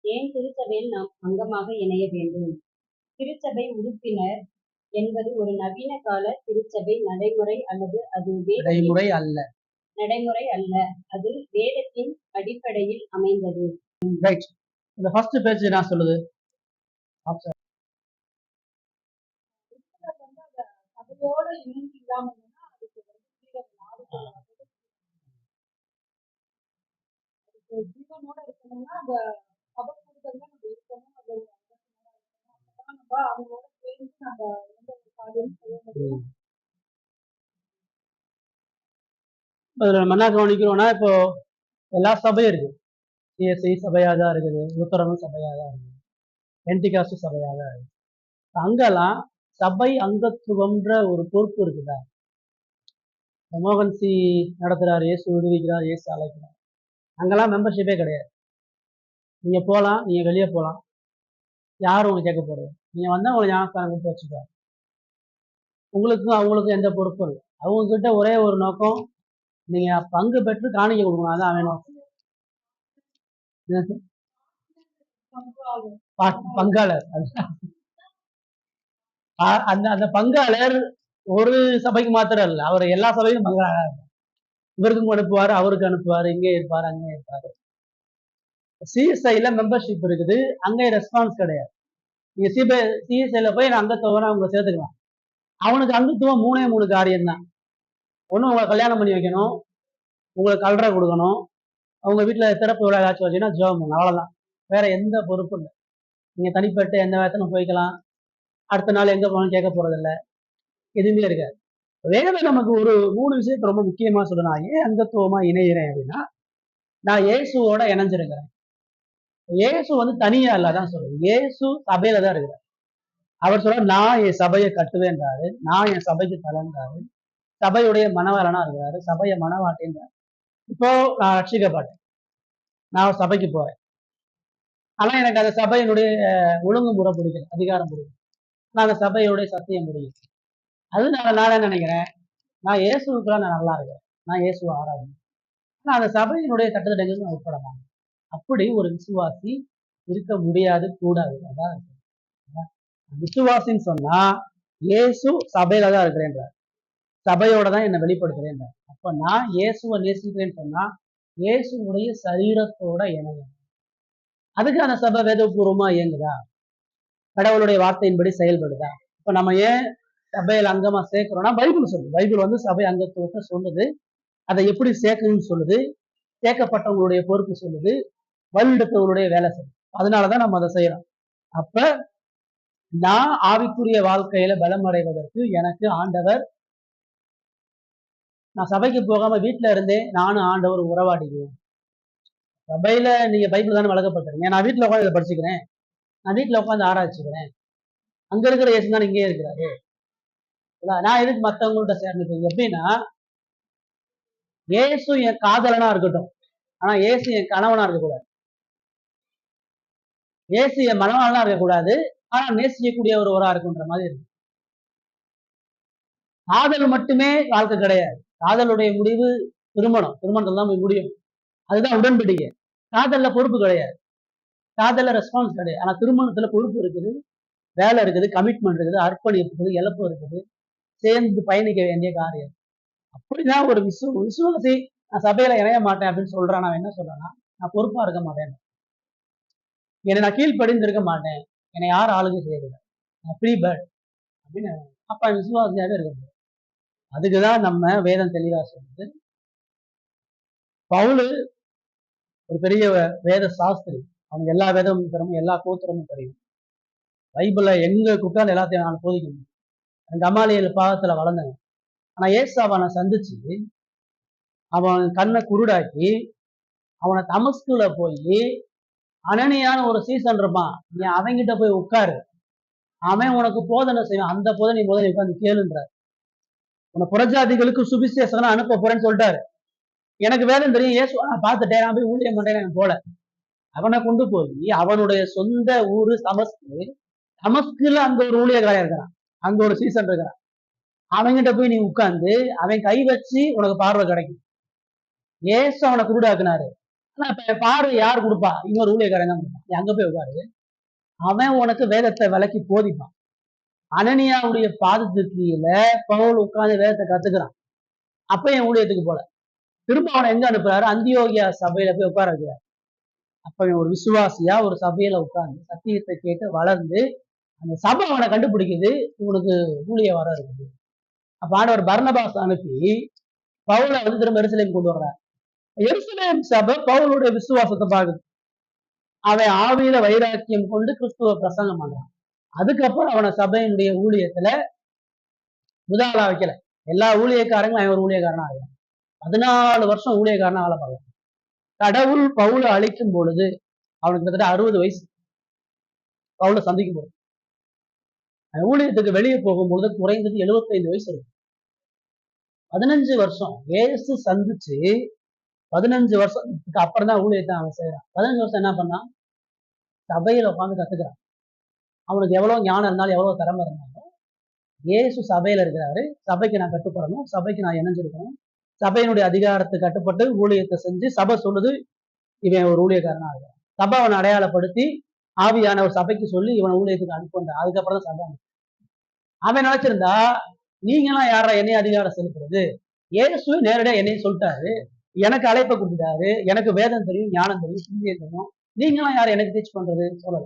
ஏன் திருச்சபையில் நாம் அங்கமாக இணைய வேண்டும்? திருச்சபை உறுப்பினர் என்பது ஒரு நவீன கால திருச்சபை நடைமுறை அல்லது அது நடைமுறை அல்ல, அது வேதத்தின் அடிப்படையில் அமைந்தது. ரைட். இந்த ஃபர்ஸ்ட் பேஜ் என்ன சொல்லுது? சபையோட இணைந்து இல்லாம ஜீவனோட இருக்கணும்னா அந்த சபை கூடுதல் நம்ம இருக்கணும். அது நம்ம அவங்களோட சேர்ந்து நம்ம எந்த ஒரு காரியம் செய்ய முடியும். அதுல நம்ம என்ன கவனிக்கிறோம்னா, இப்போ எல்லா சபையும் இருக்கு. சிஎஸ்ஐ சபையா தான் இருக்குது, உத்தரவு சபையா தான் இருக்குது, பெண்டிகாஸ்ட் சபையா தான் இருக்கு. அங்கெல்லாம் சபை அங்கத்துவம்ன்ற ஒரு பொறுப்பு இருக்குதா? மோகன்சி நடத்துறாரு, இயேசு விடுவிக்கிறார், இயேசு அழைக்கிறார். அங்கெல்லாம் மெம்பர்ஷிப்பே கிடையாது. நீங்க போகலாம், நீங்க வெளியே போகலாம், யாரும் உங்களுக்கு கேட்க போறது. நீங்க வந்தா உங்களை ஞானஸ்தானம் கொடுத்து வச்சுப்பாரு. உங்களுக்கும் அவங்களுக்கும் எந்த பொறுப்பும் இல்லை. அவங்க கிட்ட ஒரே ஒரு நோக்கம், நீங்க பங்கு பெற்று காணிக்க கொடுக்கணும். அதான் அவன் நோக்கம். பங்காளர். அந்த பங்காளர் ஒரு சபைக்கு மாத்திரம் இல்லை, அவர் எல்லா சபைக்கும் பங்காளர். இவருக்கும் அனுப்புவாரு, அவருக்கு அனுப்புவாரு, இங்கே இருப்பாரு, அங்கே இருப்பாரு. சிஎஸ்ஐல மெம்பர்ஷிப் இருக்குது, அங்கே ரெஸ்பான்ஸ் கிடையாது. நீங்க சிஎஸ்ஐல போய் நான் அங்கத்துவம் அவங்க சேர்த்துக்கலாம். அவனுக்கு அங்கத்துவம் 3 காரியம் தான். ஒண்ணு, உங்களை கல்யாணம் பண்ணி வைக்கணும், உங்களுக்கு கல்ற கொடுக்கணும், அவங்க வீட்டுல சிறப்பு விழா ஏதாச்சும் வச்சுன்னா ஜோம் பண்ணணும். அவ்வளவுதான். வேற எந்த பொறுப்பும் இல்லை. நீங்க தனிப்பட்டு எந்த வேத்தனும் போய்க்கலாம், அடுத்த நாள் எங்க போகணும்னு கேட்க போறது இல்லை, எதுவுமே இருக்காது. வேதம் நமக்கு ஒரு 3 விஷயத்த ரொம்ப முக்கியமா சொல்லணும். ஏன் அங்கத்துவமா இணைகிறேன் அப்படின்னா, நான் இயேசுவோட இணைஞ்சிருக்கிறேன். இயேசு தனியா இல்லதான் சொல்றது. இயேசு சபையில தான் இருக்கிறார். அவர் சொல்ற, நான் என் சபையை கட்டுவேன்றாரு, நான் என் சபைக்கு தலைன்றாரு, சபையுடைய மனவாளனா இருக்கிறாரு, சபையை மனவாட்டின்றாரு. இப்போ நான் ரட்சிக்கப்பட்டேன், நான் சபைக்கு போறேன். ஆனா எனக்கு அந்த சபையினுடைய ஒழுங்குமுறை பிடிக்கல, அதிகாரம் பிடிக்கல. நான் அந்த சபையுடைய சத்தியம் பிடிக்கல. அதனால நான் என்ன நினைக்கிறேன், நான் இயேசுக்குலாம் நான் நல்லா இருக்கிறேன், நான் இயேசுவை ஆராதனை, ஆனா அந்த சபையினுடைய சட்டத்திட்டங்களுக்கு நான் உட்பட மாட்டேன். அப்படி ஒரு விசுவாசி இருக்க முடியாது, கூடாது. அதான் விசுவாசின்னு சொன்னா இயேசு சபையில தான் இருக்கிறேன்றார், சபையோட தான் என்னை வெளிப்படுத்துறேன்றார். அப்ப நான் இயேசுவை நேசிக்கிறேன்னு சொன்னா இயேசுடைய சரீரத்தோட இணையம். அதுக்கு அந்த சபை வேதபூர்வமா இயங்குதா, கடவுளுடைய வார்த்தையின்படி செயல்படுதா? இப்ப நம்ம ஏன் சபையில அங்கமா சேர்க்கிறோம்னா, பைபிள் சொல்லுது. பைபிள் சபை அங்கத்துவத்தை சொல்லுது, அதை எப்படி சேர்க்கணும்னு சொல்லுது, சேர்க்கப்பட்டவங்களுடைய பொறுப்பு சொல்லுது, வழிநடத்தவங்களுடைய வேலை சொல்லுது. அதனாலதான் நம்ம அதை செய்யறோம். அப்ப நான் ஆவிக்குரிய வாழ்க்கையில பலம் அடைவதற்கு எனக்கு ஆண்டவர், நான் சபைக்கு போகாம வீட்டுல இருந்தே நானும் ஆண்டவர் உறவாடிக்குவேன். சபையில நீங்க பைபிள் தானே வளர்க்கப்பட்டிருக்கீங்க, நான் வீட்டுல உட்காந்து இதை படிச்சுக்கிறேன், நான் வீட்டுல உட்காந்து ஆராய்ச்சிக்கிறேன், அங்க இருக்கிற இயேசு தான் இங்கே இருக்கிறாரு, நான் எதுக்கு மற்றவங்கள்ட்ட சேர்ந்துப்பேன்? எப்படின்னா, இயேசு என் காதலனா இருக்கட்டும், ஆனா இயேசு என் கணவனா இருக்கக்கூடாது, இயேசு என் மனவாளனா இருக்கக்கூடாது, ஆனா நேசிக்கக்கூடிய ஒருவரா இருக்குன்ற மாதிரி இருக்கு. காதல் மட்டுமே வாழ்க்கை கிடையாது. காதலுடைய முடிவு திருமணம், திருமணத்துல தான் போய் முடியும், அதுதான் உடன்படிக்கை. காதல்ல பொறுப்பு கிடையாது, காதல்ல ரெஸ்பான்ஸ் கிடையாது. ஆனா திருமணத்துல பொறுப்பு இருக்குது, வேலை இருக்குது, கமிட்மெண்ட் இருக்குது, அர்ப்பணிப்பு இருக்குது, இழப்பு இருக்குது, சேர்ந்து பயணிக்க வேண்டிய காரியம். அப்படிதான் ஒரு விசுவாசி நான் சபையில இணைய மாட்டேன் அப்படின்னு சொல்றான். நான் என்ன சொல்றேன்னா, நான் பொறுப்பா இருக்க மாட்டேன், என்னை நான் கீழ்ப்படிந்து இருக்க மாட்டேன், என்னை யார் ஆளுகை செய்யக்கூடாது, நான் ஃப்ரீ பேர்ட் அப்படின்னு அப்ப விசுவாசியாவே இருக்க முடியும். அதுக்குதான் நம்ம வேதம் தெளிவா சொல்லுது. பவுலு ஒரு பெரிய வேத சாஸ்திரி, அவனுக்கு எல்லா வேதமும் தெரியும், எல்லா கோத்திரமும் தெரியும். பைபிளை எங்க கூப்பிட்டாலும் எல்லாத்தையும் நான் போதிக்க முடியும். கமாலியல் பாகத்துல வளர்ந்தேன். ஆனா ஏசாவை சந்திச்சு அவன் கண்ணை குருடாக்கி அவனை தமஸ்குல போய், அனனியான ஒரு சீசன் இருப்பான், நீ அவங்கிட்ட போய் உட்காரு, அவன் உனக்கு போதனை செய்வான், அந்த போதனை முதல்ல உட்காந்து கேளுன்றார். உன புறஜாதிகளுக்கு சுவிசேஷம் அனுப்ப போறேன்னு சொல்லிட்டாரு. எனக்கு வேதம் தெரியும், ஏசு நான் பார்த்துட்டேன், நான் போய் ஊழியம் பண்றேன் போல. அவனை கொண்டு போய் அவனுடைய சொந்த ஊரு தமஸ்கு, தமஸ்குல அங்க ஒரு ஊழியக்காரன் இருக்கிறான், அங்க ஒரு சீசன் இருக்கிறான், அவங்கிட்ட போய் நீ உட்கார்ந்து அவன் கை வச்சு உனக்கு பார்வை கிடைக்கும். ஏசு அவனை குருடாக்குனாரு. ஆனா இப்ப பார்வை யார் கொடுப்பா? இன்னொரு ஊழியக்காரன் தான் கொடுப்பான். நீ அங்க போய் உட்காரு, அவன் உனக்கு வேதத்தை விளக்கி போதிப்பான். அனனியாவுடைய பாதத்துக்கு கீழே பவுல் உட்கார்ந்து வேதத்தை கத்துக்கிறான். அப்ப என் ஊழியத்துக்கு போல திரும்ப அவனை எங்க அனுப்புறாரு? அந்தியோகியா சபையில போய் உட்கார வைக்கிறார். அப்ப இவன் ஒரு விசுவாசியா ஒரு சபையில உட்கார்ந்து சத்தியத்தை கேட்டு வளர்ந்து அந்த சபை அவனை கண்டுபிடிக்குது, இவனுக்கு ஊழிய வர இருக்குது. அப்ப ஆண்டவர் பர்னபாஸ் அனுப்பி பவுலை திரும்ப எருசலேம் கொண்டு வர்றார். எருசலேம் சபை பவுலுடைய விசுவாசத்தை பார்க்குது. அவன் ஆவியில வைராக்கியம் கொண்டு கிறிஸ்துவ பிரசங்கம் பண்றான். அதுக்கப்புறம் அவனை சபையினுடைய ஊழியத்துல முதலா வைக்கல. எல்லா ஊழியக்காரங்களும் அவன் ஒரு ஊழியக்காரனா ஆகிறான். 14 வருஷம் ஊழியக்காரனா ஆள பார்க்கலாம். கடவுள் பவுலை அழிக்கும் பொழுது அவனுக்கு கிட்டத்தட்ட 60 வயசு. பவுலை சந்திக்கும் போது ஊழியத்துக்கு வெளியே போகும்பொழுது குறைந்தது 75 வயசு இருக்கும். 15 வருஷம் ஏசு சந்திச்சு 15 வருஷத்துக்கு அப்புறம் தான் ஊழியத்தை அவன் செய்யறான். 15 வருஷம் என்ன பண்ணான்? சபையில உட்காந்து கத்துக்கிறான். அவனுக்கு எவ்வளவு ஞானம் இருந்தாலும் எவ்வளவு திறமை இருந்தாலும் ஏசு சபையில இருக்கிறாரு, சபைக்கு நான் கட்டுப்படணும், சபைக்கு நான் இணைஞ்சிருக்கணும், சபையினுடைய அதிகாரத்துக்கு கட்டுப்பட்டு ஊழியத்தை செஞ்சு சபை சொல்லுது இவன் ஒரு ஊழியக்காரனா இருக்கிறான். சபை அவனை அடையாளப்படுத்தி ஆவியான ஒரு சபைக்கு சொல்லி இவனை ஊழியத்துக்கு அனுப்புறான். அதுக்கப்புறம் தான் சபை. அவன் நினைச்சிருந்தா நீங்களாம் யாரா என்னைய அதிகாரம் செலுத்துறது? ஏசுவே நேரடியா என்னையும் சொல்லிட்டாரு, எனக்கு அழைப்பை கொடுத்துட்டாரு, எனக்கு வேதம் தெரியும், ஞானம் தெரியும், சிந்தியம் தெரியும், நீங்களாம் யாரும் எனக்கு டீச் பண்றது சொல்லல.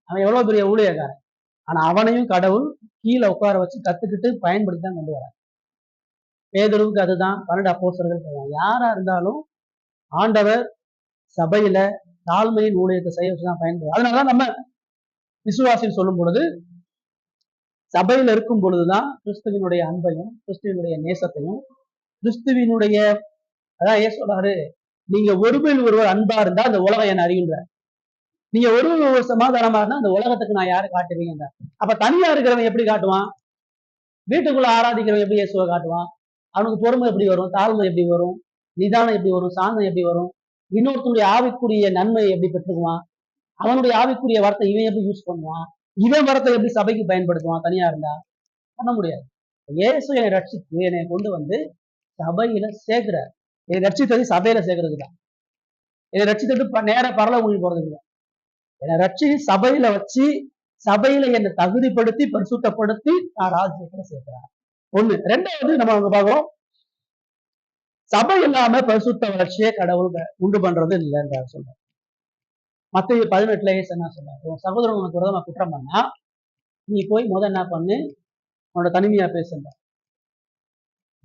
அவன் எவ்வளவு பெரிய ஊழியக்காரன். ஆனா அவனையும் கடவுள் கீழே உட்கார வச்சு கத்துக்கிட்டு பயன்படுத்தி தான் கொண்டு வரார். பேதுருவுக்கு அதுதான் 12 அப்போஸ்தலர்கள் சொல்லுவாங்க. யாரா இருந்தாலும் ஆண்டவர் சபையில தாழ்மையின் ஊழியத்தை செய்ய வச்சுதான் பயன்படுது. அதனாலதான் நம்ம விசுவாசின்னு சொல்லும் பொழுது சபையில இருக்கும் பொழுதுதான் கிறிஸ்துவினுடைய அன்பையும் கிறிஸ்துவினுடைய நேசத்தையும் கிறிஸ்துவினுடைய அதான் ஏன் சொல்றாரு, நீங்க ஒருவர் ஒருவர் அன்பா இருந்தா அந்த உலகம் என்ன அறியுங்க, நீங்க ஒரு சமாதானமா இருந்தா அந்த உலகத்துக்கு நான் யாரு காட்டுவீங்க. அப்ப தனியா இருக்கிறவன் எப்படி காட்டுவான்? வீட்டுக்குள்ள ஆராதிக்கிறவன் எப்படி இயேசுவை காட்டுவான்? அவனுக்கு பொறுமை எப்படி வரும்? தாழ்மை எப்படி வரும்? நிதானம் எப்படி வரும்? சாந்தம் எப்படி வரும்? இன்னொருத்தனுடைய ஆவிக்குரிய நன்மை எப்படி பெற்றுக்குவான்? அவனுடைய ஆவிக்குரிய வார்த்தை இவன் எப்படி யூஸ் பண்ணுவான்? இவன் வார்த்தை எப்படி சபைக்கு பயன்படுத்துவான்? தனியா இருந்தா பண்ண முடியாது. இயேசு என்னை ரட்சித்து என்னை கொண்டு வந்து சபையில சேர்க்கிறார். என்னை ரட்சித்தது சபையில சேர்க்கறது தான். என்னை ரட்சித்தது நேர பரலோகத்துக்கு போறது இல்லை. என்னை ரட்சி சபையில வச்சு சபையில என்னை தகுதிப்படுத்தி பரிசுத்தப்படுத்தி நான் ராஜ்யத்துல சேர்க்கிறார். ஒண்ணு. ரெண்டாவது நம்ம அங்க பாக்குறோம், சபை இல்லாம பரிசுத்த வளர்ச்சியை கடவுள் உண்டு பண்றது இல்லைன்ற சொல்றாரு. மத்திய 18 என்ன சொல்றாரு? உன் சகோதரன் உனக்கு விரோதமா குற்றம் பண்ணா நீ போய் என்ன பண்ணு, உன்னோட தனிமையா பேசுங்க.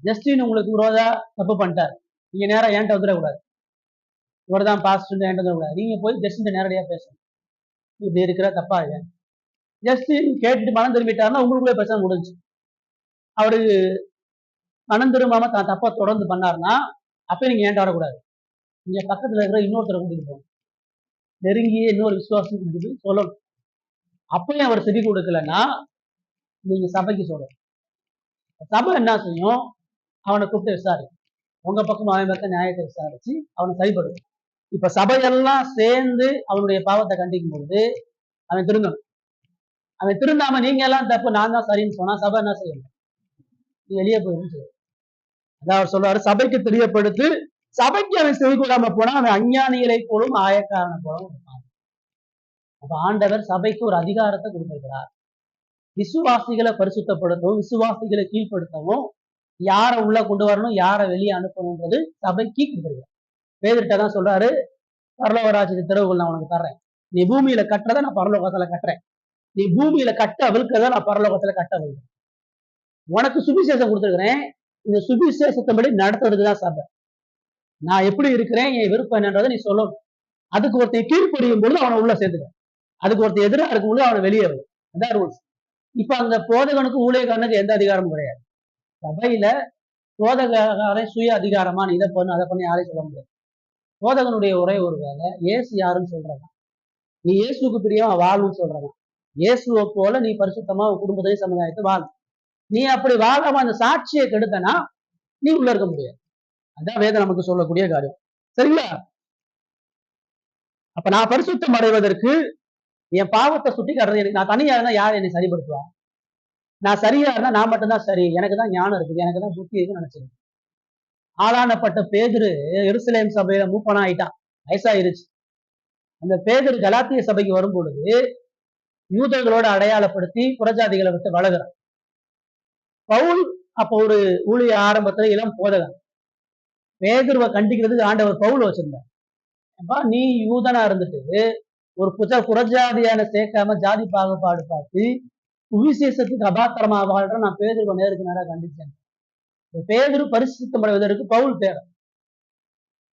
ஜஸ்டின் உங்களுக்கு விரோதா தப்பு பண்ணிட்டார், நீங்க நேரம் ஏன்ட்ட வந்துடக்கூடாது, இவர்தான் பாஸ்ட் ஏன்ட்ட வந்துடக்கூடாது, நீங்க போய் ஜஸ்டின் நேரடியா பேசணும். இப்படி இருக்கிற தப்பா இல்லையா? ஜஸ்டின் கேட்டுட்டு மனம் திரும்பிட்டாருன்னா உங்களுக்குள்ளே பிரச்சனை முடிஞ்சு. அவரு மனம் திரும்பாம தான் தப்பா தொடர்ந்து பண்ணாருன்னா அப்ப நீங்க ஏன்ட்ட வரக்கூடாது, நீங்க பக்கத்துல இருக்கிற இன்னொருத்தரை கூட்டிட்டு போகணும், நெருங்கிய இன்னொரு விசுவாசம் கொடுத்து சொல்லணும். அப்பயும் அவர் செவி கொடுக்கலன்னா நீங்க சபைக்கு சொல்லணும். சபை என்ன செய்யும்? அவனை கூப்பிட்டு விசாரி, உங்க பக்கம் அவன் பக்கம் நியாயத்தை விசாரிச்சு அவனை சரிப்படுத்தும். இப்ப சபையெல்லாம் சேர்ந்து அவனுடைய பாவத்தை கண்டிக்கும் பொழுது அவன் திருந்தணும். அவன் திருந்தாம நீங்க எல்லாம் தப்பு நான் தான் சரின்னு சொன்னா சபை என்ன செய்யணும்? நீ வெளியே போயிருந்து. அதான் அவர் சொல்றாரு, சபைக்கு தெரியப்படுத்து. சபைக்கு அவன் செவி கொடாம போனா அவன் அஞ்ஞானிகளை போலும் ஆயக்காரனை போலும் இருப்பான். அப்ப ஆண்டவர் சபைக்கு ஒரு அதிகாரத்தை கொடுத்திருக்கிறார். விசுவாசிகளை பரிசுத்தப்படுத்தவும் விசுவாசிகளை கீழ்ப்படுத்தவும் யாரை உள்ள கொண்டு வரணும் யாரை வெளியே அனுப்பணும்ன்றது சபைக்கு கொடுத்திருக்கிறார். பேதுருட்ட தான் சொல்றாரு, பரலோக ராஜ்யத்தின் திறவுகள் நான் உனக்கு தர்றேன், நீ பூமியில கட்டுறதை நான் பரலோகத்துல கட்டுறேன், நீ பூமியில கட்ட அவிழ்க்கிறத நான் பரலோகத்துல கட்ட அவிழ்க்கிறேன். உனக்கு சுவிசேஷம் கொடுத்துருக்கிறேன், இந்த சுவிசேஷத்தபடி நடத்துறதுக்குதான் சபை. நான் எப்படி இருக்கிறேன், என் விருப்பம் என்னன்றதை நீ சொல்லணும். அதுக்கு ஒருத்தர் கீழ்ப்படியும் பொழுது அவனை உள்ள சேர்த்துக்க, அதுக்கு ஒருத்தர் எதிராக இருக்கும் பொழுது அவனை வெளியே வரும். அதான் ரூல்ஸ். இப்ப அந்த போதகனுக்கு ஊழியக்காரனுக்கு எந்த அதிகாரமும் கிடையாது. சபையில போதகாரை சுய அதிகாரமா நீ இதை பண்ணு அதை பண்ணி யாரையும் சொல்ல முடியாது. போதகனுடைய ஒரே ஒரு வேலை இயேசு யாருன்னு சொல்றதான், நீ இயேசுக்கு பிரியமா வாழ்வுன்னு சொல்றதான். இயேசுவை போல நீ பரிசுத்தமா குடும்பத்தையும் சமுதாயத்தை வாழ். நீ அப்படி வாழாம அந்த சாட்சியை கெடுத்தனா நீ உள்ள இருக்க முடியாது. அதான் வேதம் நமக்கு சொல்லக்கூடிய காரியம். சரிங்களா? அப்ப நான் பரிசுத்தம் அடைவதற்கு என் பாவத்தை சுட்டி காட்டுறது, நான் தனியா இருந்தா யார் என்னை சரிப்படுத்துவா? நான் சரியா இருந்தா நான் மட்டும்தான் சரி, எனக்கு தான் ஞானம் இருக்குது, எனக்கு தான் புத்தி இருக்குன்னு நினைச்சிருக்கேன். ஆளானப்பட்ட பேதுரு எருசலேம் சபையில மூப்பனா ஆயிட்டான், வயசாயிருச்சு. அந்த பேதுரு கலாத்திய சபைக்கு வரும் பொழுது யூதர்களோட அடையாளப்படுத்தி புறஜாதிகளை விட்டு வளர்கிறான். பவுல் அப்போ ஒரு ஊழிய ஆரம்பத்துல இளம் போதகன். பேதுருவை கண்டிக்கிறதுக்கு ஆண்டவர் பவுல் வச்சிருந்தார். அப்பா நீ யூதனா இருந்துட்டு ஒரு புறஜாதியான சேர்க்காம ஜாதி பாகுபாடு பார்த்து சுவிசேஷத்துக்கு அபாத்திரமா வாழ்ற நான் பேதுருவை நேருக்கு நேராக கண்டிச்சேன். பேதுரு பரிசுத்தப்படுவதற்கு பவுல் தேவை.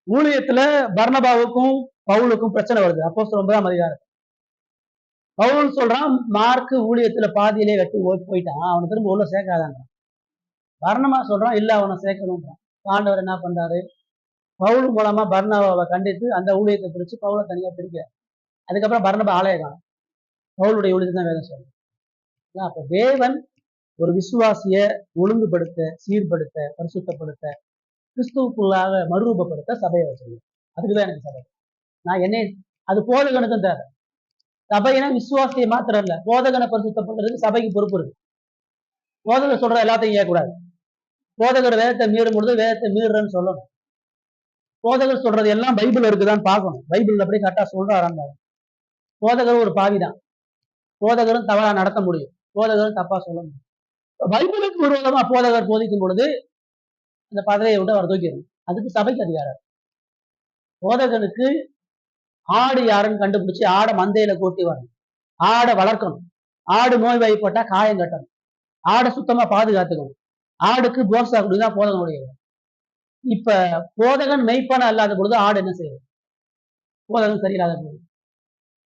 ஊழியத்துல பர்னபாவுக்கும் பவுலுக்கும் பிரச்சனை வருது. அப்போஸ்தலர் 9ஆம் அதிகாரம். பவுல் சொல்றான் மார்க்கு ஊழியத்துல பாதியிலே வெட்டி போயிட்டான், அவனை திரும்ப உள்ள சேர்க்காதாங்க. பர்னபா சொல்றான் இல்ல அவனை சேர்க்கணும்ன்றான். ஆண்டவர் என்ன பண்றாரு, பவுல் மூலமா பர்னபாவை கண்டித்து அந்த ஊழியத்தை பிரிச்சு பவுலை தனியா பிரிக்க. அதுக்கப்புறம் பர்னபா ஆலய காலம், பவுலுடைய ஊழியத்தை தான் வேதம் சொல்றேன். அப்ப தேவன் ஒரு விசுவாசிய ஒழுங்குபடுத்த, சீர்படுத்த, பரிசுத்தப்படுத்த, கிறிஸ்துவுக்குள்ளாக மறுரூபப்படுத்த சபையை வச்சிருக்கேன். அதுக்குதான் எனக்கு சபை. நான் என்னை அது போதகனுக்கும் தேவை. சபைனா விசுவாசியை மாத்திரம் இல்ல, போதகனை பரிசுத்தப்படுறதுக்கு சபைக்கு பொறுப்பு இருக்கு. போதகர் சொல்ற எல்லாத்தையும் ஏற்கக்கூடாது. போதகர் வேதத்தை மீறும் பொழுது வேதத்தை மீறுறன்னு சொல்லணும். போதகர் சொல்றது எல்லாம் பைபிள் இருக்குதான்னு பார்க்கணும். பைபிள் அப்படி கரெக்டா சொல்றாரு. போதகர் ஒரு பாவிதான், போதகரும் தவறா நடத்த முடியும், போதகரும் தப்பா சொல்ல முடியும். பைபிளுக்கு விரோதமா போதகர் போதிக்கும் பொழுது அந்த பதவியை விட்டு அவர் தூக்கிடணும். அதுக்கு சபைக்கு அதிகாரம். போதகனுக்கு ஆடு யாருன்னு கண்டுபிடிச்சு ஆடை மந்தையில கூட்டி வரணும், ஆடை வளர்க்கணும், ஆடு நோய் வாய்ப்பட்டா காயம் கட்டணும், ஆடை சுத்தமா பாதுகாத்துக்கணும், ஆடுக்கு போர்சா கொடுதான் போதகனுடைய. இப்ப போதகன் மெய்ப்பன இல்லாத பொழுது ஆடு என்ன செய்யும்? போதகன் சரியில்லாத பொழுது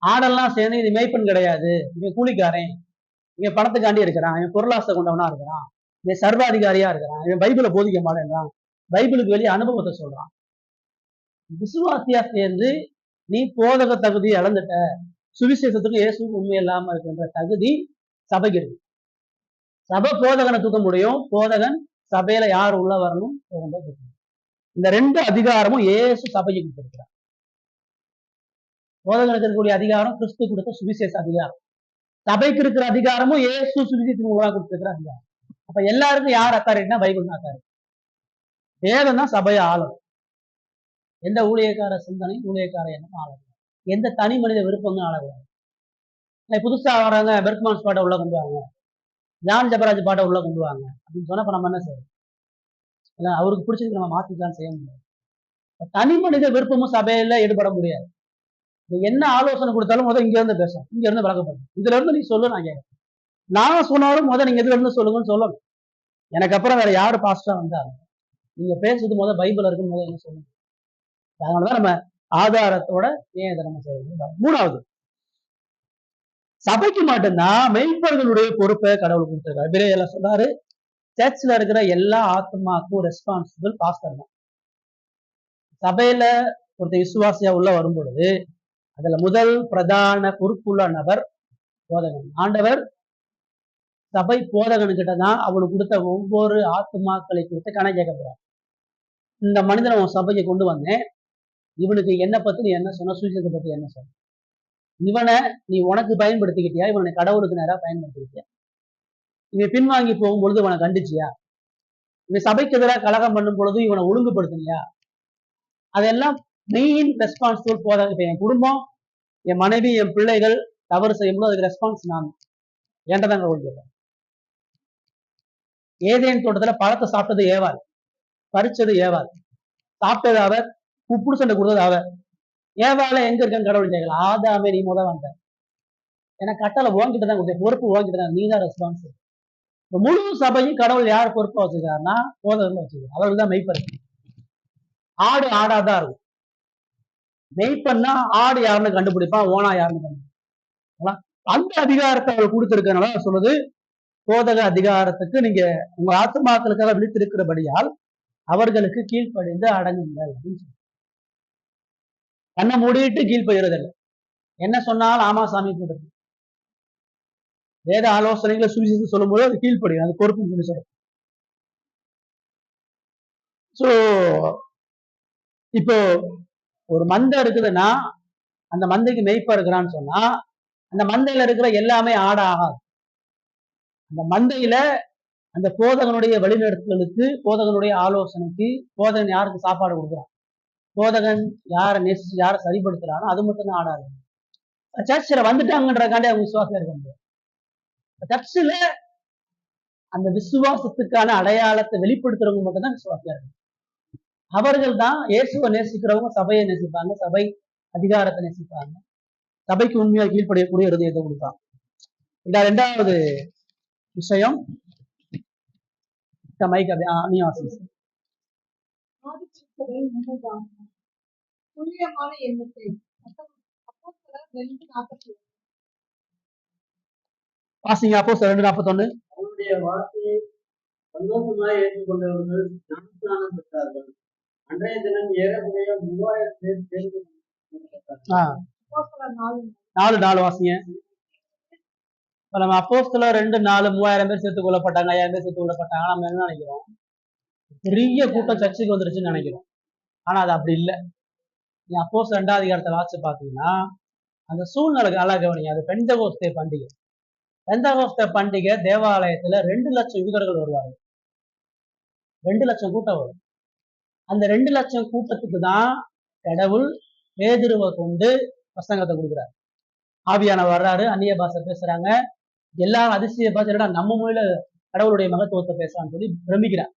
ஆடெல்லாம் சேர்ந்து இது மெய்ப்பன் கிடையாது, இவன் கூலிக்காரன், இவன் பணத்துக்காண்டி இருக்கிறான், இவன் பொருளாசை கொண்டவனா இருக்கிறான், இவன் சர்வாதிகாரியா இருக்கிறான், இவன் பைபிளை போதிக்க மாட்டேன்றான், பைபிளுக்கு வெளியே அனுபவத்தை சொல்றான். விசுவாசியா சேர்ந்து நீ போதக தகுதியை இழந்துட்ட, சுவிசேஷத்துக்கு இயேசுக்கு உண்மை இல்லாம இருக்கின்ற தகுதி சபைக்கு இருக்கு. சபை போதகனை தூக்க முடியும், போதகன் சபையில யார் உள்ள வரணும், இந்த ரெண்டு அதிகாரமும் இயேசு சபைக்கு கொடுத்திருக்கிறார். போதகனுக்கு இருக்கக்கூடிய அதிகாரம் கிறிஸ்து கொடுத்த சுவிசேஷ அதிகாரம், சபைக்கு இருக்கிற அதிகாரமும் இயேசு சுவிசேஷத்துக்கு மூலமா கொடுத்திருக்கிற அதிகாரம். அப்ப எல்லாருக்கும் யார் அத்தாரிட்டினா பைபிள் தான் அத்தாரிட்டி. வேதம் தான் சபையை ஆளும். எந்த ஊழியக்கார சிந்தனை, ஊழியக்கார எண்ணம் ஆளக்கூடாது, எந்த தனி மனித விருப்பங்களும் ஆளக்கூடாது. புதுசா வராங்க பெர்க்மான்ஸ் பாட்டை உள்ள கொண்டு வாங்க, ஜான் ஜபராஜ் பாட்டை உள்ள கொண்டு வாங்க அப்படின்னு சொன்னா நம்ம என்ன செய்யணும்? அவருக்கு பிடிச்சதுக்கு நம்ம மாத்திக்கலாம் செய்ய முடியாது. தனி மனித விருப்பமும் சபையில ஈடுபட முடியாது. என்ன ஆலோசனை கொடுத்தாலும் முதல் இங்க இருந்து பேசணும், இங்க இருந்து விளக்கப்படும், இதுல இருந்து நீ சொல்லு, நான் கேட்க, நான் சொன்னாலும் முதல் நீங்க இதுல இருந்து சொல்லுங்கன்னு சொல்லணும். எனக்கு அப்புறம் வேற யாரு பாஸ்டா வந்தாலும் நீங்க பேசுறது முதல் பைபிள் இருக்குன்னு முதல் என்ன சொல்லுங்க. அதனாலதான் நம்ம ஆதாரத்தோட ஏன் இதை நம்ம செய்யணும். மூணாவது, சபைக்கு மட்டும்தான் மெய்ப்பர்களுடைய பொறுப்பை கடவுள் கொடுத்திருக்காரு. பிறகு சொன்னாரு, சர்ச்ல இருக்கிற எல்லா ஆத்மாக்கும் ரெஸ்பான்சிபிள் பாஸ்டர் தான். சபையில ஒருத்தர் விசுவாசியா உள்ள வரும் பொழுது அதுல முதல் பிரதான பொறுப்புள்ள நபர் போதகன். ஆண்டவர் சபை போதகனுக்கிட்ட தான் அவனுக்கு கொடுத்த ஒவ்வொரு ஆத்மாக்களை குறித்து கணக்கு கேட்க போறார். இந்த மனிதனை உன் சபைக்கு கொண்டு வந்தேன், இவனுக்கு என்ன பத்தி நீ என்ன சொன்ன, சுவிசேஷத்தை பத்தி என்ன சொன்ன, இவனை நீ உனக்கு பயன்படுத்திக்கிட்டியா, இவனை கடவுளுக்கு நேராக பயன்படுத்திக்கிட்டியா, இவன் பின்வாங்கி போகும் பொழுது இவனை கண்டிச்சியா, இவன் சபைக்கு எதிராக கலகம் பண்ணும் பொழுது இவனை ஒழுங்குபடுத்தினியா, அதெல்லாம் மெயின் ரெஸ்பான்சிபிள் போதகன். இப்ப என் குடும்பம், என் மனைவி, என் பிள்ளைகள் தவறு செய்யும்போது அதுக்கு ரெஸ்பான்ஸ் நான் ஏண்டதாங்க ஒழுங்கிறேன். ஏதேன் தோட்டத்துல பழத்தை சாப்பிட்டது ஏவாள், பறிச்சது ஏவாள், சாப்பிட்டது அவர், உப்புடு சண்டை கொடுத்தது அவர். ஏவாள எங்க இருக்கன்னு கடவுள் கேட்கலாம். ஆதாமே நீ முத வந்த, ஏன்னா கட்டளை ஓங்கிட்டு தான் கொடுத்த, பொறுப்பு ஓங்கிட்டு தான், நீ தான் ரெஸ்பான்சிபிள். இந்த முழு சபையும் கடவுள் யார் பொறுப்பா வச்சுக்கிறாருன்னா போதகர்கள் வச்சுக்கிறார். அவர்கள் தான் மெய்ப்பர். ஆடு ஆடாதான் இருக்கும். மெய்ப்பன்னா ஆடு யாருன்னு கண்டுபிடிப்பான், ஓனா யாருன்னு கண்டுபிடிப்பான். அந்த அதிகாரத்தை அவர் கொடுத்திருக்கனால சொல்லுது, போதக அதிகாரத்துக்கு நீங்க உங்க ஆத்மாக்களுக்காக விழித்திருக்கிறபடியால் அவர்களுக்கு கீழ்ப்படிந்து அடங்குங்கள் அப்படின்னு சொல்லி கண்ணை மூடிட்டு கீழ்ப்படிறதில்லை. என்ன சொன்னாலும் ஆமா சாமி போடுறது, வேத ஆலோசனைகளை சுவிசேஷம் சொல்லும் போது அது கீழ்ப்படியும், அது பொறுப்புன்னு சொல்லி சொல்றோம். சோ இப்போ ஒரு மந்தை இருக்குதுன்னா அந்த மந்தைக்கு மெய்ப்பா இருக்கிறான்னு சொன்னா அந்த மந்தையில இருக்கிற எல்லாமே ஆட ஆகாது. அந்த மந்தையில அந்த போதகனுடைய வழிநடத்துதலுக்கு, போதகனுடைய ஆலோசனைக்கு, போதகன் யாருக்கு சாப்பாடு கொடுக்குறான், போதகன் யாரை நேசிச்சு யாரை சரிப்படுத்துறானோ அது மட்டும் தான் ஆடாது. சர்ச்சில் வந்துட்டாங்கன்றக்காண்டி அவங்க விசுவாசம் இருக்க முடியாது. சர்ச்சில் அந்த விசுவாசத்துக்கான அடையாளத்தை வெளிப்படுத்துறவங்க மட்டும்தான் விசுவாசியா இருக்கும். அவர்கள் தான் இயேசுவை நேசிக்கிறவங்க சபையை நேசிப்பாங்க, சபை அதிகாரத்தை நேசிப்பாங்க, சபைக்கு உண்மையா கீழ்ப்படியக்கூடிய இருதயத்தை கொடுப்பாங்க. இந்த இரண்டாவது விஷயம் ஆதித்திருச்சபை முன்னதாகும். துல்லியமான எண்ணிக்கை அப்போஸ்தலர் 2:41. வாசிங்க. அப்போஸ்தலர் 2:41. அவருடைய வார்த்தையை சந்தோஷமாய் ஏற்றுக்கொண்டவர்கள் ஞானஸ்நானம் பெற்றார்கள். அன்றைய தினம் ஏறக்குறைய 3000 பேர் சேர்ந்து அப்போஸ்தலர் 4. 4 வாசிங்க. இப்ப நம்ம அப்போஸ்தலர் 2:4 3000 பேர் சேர்த்துக் கொள்ளப்பட்டாங்க, 5000 பேர் சேர்த்துக் கொள்ளப்பட்டாங்க. நம்ம என்ன நினைக்கிறோம், பெரிய கூட்டம் சர்ச்சுக்கு வந்துருச்சுன்னு நினைக்கிறோம். ஆனா அது அப்படி இல்லை. நீ அப்போஸ்தலர் 2ஆம் அதிகாரத்தை வாசிச்சு பார்த்தீங்கன்னா அந்த சூழ்நிலை நல்லா கவனிங்க. அது பெந்தகோஸ்தே பண்டிகை. பெந்தகோஸ்தே பண்டிகை தேவாலயத்துல 2 லட்சம் யூதர்கள் வருவாங்க. 2 லட்சம் கூட்டம் வரும். அந்த 2 லட்சம் கூட்டத்துக்கு தான் கடவுள் பேதுருவை கொண்டு பிரசங்கத்தை கொடுக்குறாரு. ஆவியானவர் வர்றாரு, அந்நிய பாஷை பேசுறாங்க, எல்லாரும் அதிசய பாஷை நம்ம மொழியில கடவுளுடைய மகத்துவத்தை பேசலாம்னு சொல்லி பிரமிக்கிறார்.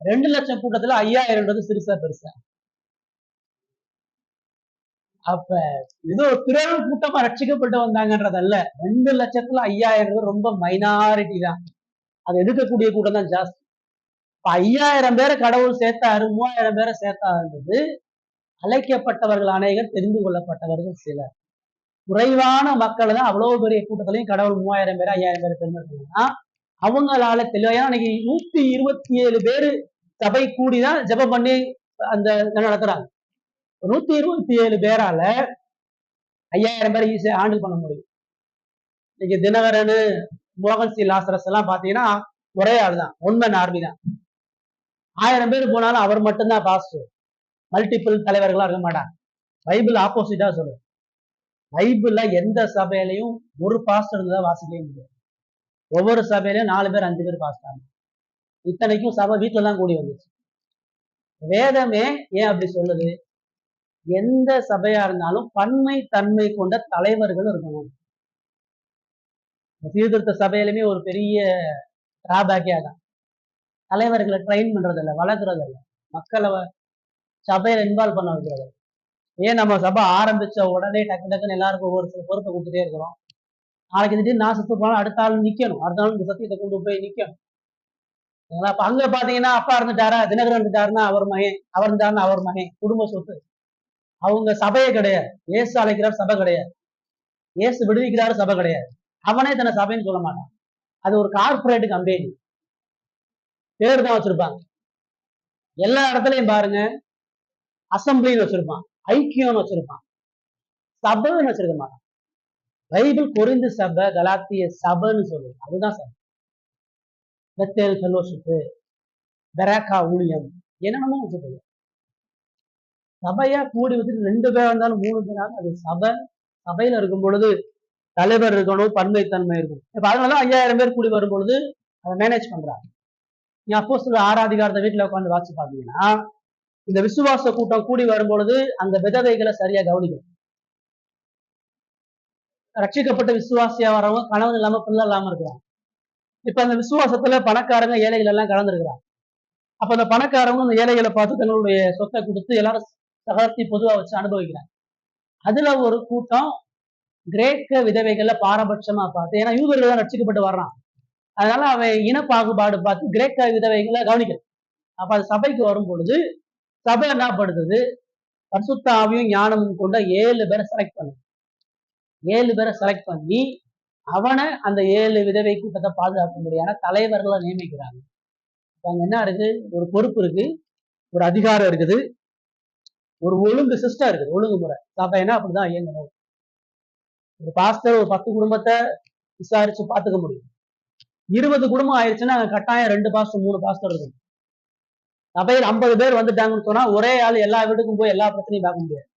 2 லட்சம் கூட்டத்துல 5000 சிறுசா பெருசா. அப்ப ஏதோ திரள் கூட்டமா ரட்சிக்கப்பட்டு வந்தாங்கன்றதல்ல. 2 லட்சத்துல 5000 ரொம்ப மைனாரிட்டி தான். அது எதிர்க்கக்கூடிய கூட்டம் தான் ஜாஸ்தி. இப்ப 5000 பேரை கடவுள் சேர்த்தாரு, 3000 பேரை சேர்த்தாருன்றது அழைக்கப்பட்டவர்கள் அநேகர், தெரிந்து கொள்ளப்பட்டவர்கள் சிலர். குறைவான மக்களை தான் அவ்வளவு பெரிய கூட்டத்திலையும் கடவுள் 3000 பேர் 5000 பேர் தெரிஞ்சுக்கணும்னா அவங்களால தெளிவா. இன்னைக்கு 127 பேரு சபை கூடிதான் ஜெபம் பண்ணி அந்த நடத்துறாங்க. 127 பேரால 5000 பேரை ஈஸியா ஹேண்டில் பண்ண முடியும். இன்னைக்கு தினகரனு, மோகன் சி லாசரஸ் எல்லாம் பாத்தீங்கன்னா ஒரே ஆள் தான், ஒன்மேன் ஆர்மி தான். 1000 பேர் போனாலும் அவர் மட்டும்தான் பாஸ்டர், மல்டிபிள் தலைவர்களா இருக்க மாட்டாங்க. பைபிள் ஆப்போசிட்டா சொல்லுது. பைபிள்ல எந்த சபையிலையும் ஒரு பாஸ்டர் இருந்ததா வாசிக்கவே முடியாது. ஒவ்வொரு சபையிலையும் 4 பேர் 5 பேர் பாஸ்டர். இத்தனைக்கும் சபை வீட்டுல தான் கூடி வந்துச்சு. வேதமே ஏன் அப்படி சொல்லுது, எந்த சபையா இருந்தாலும் பன்மை தன்மை கொண்ட தலைவர்கள் இருக்கணும். சீர்திருத்த சபையிலுமே ஒரு பெரிய டிராபேக்கே தான். தலைவர்களை ட்ரெயின் பண்றது இல்லை, வளர்க்கறது இல்லை, மக்களை சபையில இன்வால்வ் பண்ண வைக்கிறது. ஏன் நம்ம சபை ஆரம்பிச்ச உடனே டக்கு டக்குன்னு எல்லாருக்கும் ஒவ்வொரு சில பொறுப்பை கொடுத்துட்டே இருக்கிறோம். நாளைக்கு திடீர்னு நான் செத்து போனாலும் அடுத்த ஆள் நிக்கணும், அடுத்த ஆள் இந்த சத்தியத்தை கொண்டு போய் நிக்கணும். அப்ப அங்க பாத்தீங்கன்னா அப்பா இருந்துட்டாரா, தினகரன் இருந்துட்டாருன்னா அவர் மகன், அவர் இருந்தாருன்னா அவர் மகன், குடும்ப சொத்து. அவங்க சபையே கிடையாது. இயேசு அழைக்கிறார், சபை கிடையாது. இயேசு விடுவிக்கிறாரு, சபை கிடையாது. அவனே தன்னை சபைன்னு சொல்ல மாட்டான். அது ஒரு கார்பரேட் கம்பெனி, பேர் தான் வச்சிருப்பாங்க. எல்லா இடத்துலயும் பாருங்க, அசம்பிளின்னு வச்சிருப்பான், ஐக்கியம்னு வச்சிருப்பான், சபைன்னு வச்சிருக்க மாட்டான். பைபிள் கொரிந்து சபை, கலாத்திய சபைன்னு சொல்லுது, அதுதான் சபை. பெத்தேல் ஃபெலோஷிப்பு, பெராக்கா ஊழியம், என்னென்னமோ வச்சுக்கோங்க. சபையா கூடி வச்சுட்டு 2 பேர் இருந்தாலும் 3 பேராலும் அது சபை. சபையில இருக்கும் பொழுது தலைவர் இருக்கணும், பன்மைத்தன்மை இருக்கணும். இப்ப அதனாலதான் 5000 பேர் கூடி வரும் பொழுது அதை மேனேஜ் பண்றாங்க. நீ அப்போஸ்தலர் 6ஆம் அதிகாரத்தை வீட்டுல உட்காந்து வாசிச்சு பாத்தீங்கன்னா இந்த விசுவாச கூட்டம் கூடி வரும் பொழுது அந்த விதவைகளை சரியா கவனிக்கணும். ரட்சிக்கப்பட்ட விசுவாசியா வரவங்க கணவன் இல்லாம பிள்ளை இல்லாம இருக்கிறாங்க. இப்ப அந்த விசுவாசத்துல பணக்காரங்க ஏழைகள் எல்லாம் கலந்துருக்கிறாங்க. அப்ப அந்த பணக்காரங்க அந்த ஏழைகளை பார்த்து தங்களுடைய சொத்தை கொடுத்து எல்லாரும் சகலத்தை பொதுவா வச்சு அனுபவிக்கிறாங்க. அதுல ஒரு கூட்டம் கிரேக்க விதவைகள்ல பாரபட்சமா பார்த்து, ஏன்னா யூதர்கள் தான் ரட்சிக்கப்பட்டு வர்றான், அதனால அவன் இன பாகுபாடு பார்த்து கிரேக்க விதவைகளை கவனிக்கிறான். அப்ப அது சபைக்கு வரும் பொழுது சபை என்ன படுத்துது, பரிசுத்த ஆவியும் ஞானமும் கொண்ட 7 பேரை செலக்ட் பண்ணு. 7 பேரை செலக்ட் பண்ணி அவனை அந்த 7 விதவை கூட்டத்தை பாதுகாக்க முடியாத தலைவர்களை நியமிக்கிறாங்க. அவங்க என்ன இருக்கு, ஒரு பொறுப்பு இருக்கு, ஒரு அதிகாரம் இருக்குது, ஒரு ஒழுங்கு சிஸ்டம் இருக்குது, ஒழுங்குமுறை. சபைனா அப்படிதான் இயங்கணும். ஒரு பாஸ்டர் ஒரு 10 குடும்பத்தை விசாரிச்சு பார்த்துக்க முடியும். 20 குடும்பம் ஆயிடுச்சுன்னா கட்டாயம் 2 பாஸ்டர் 3 பாஸ்டர் இருக்கும். சபையில் 50 பேர் வந்துட்டாங்கன்னு சொன்னா ஒரே ஆள் எல்லா வீட்டுக்கும் போய் எல்லா பிரச்சனையும் பார்க்க முடியாது.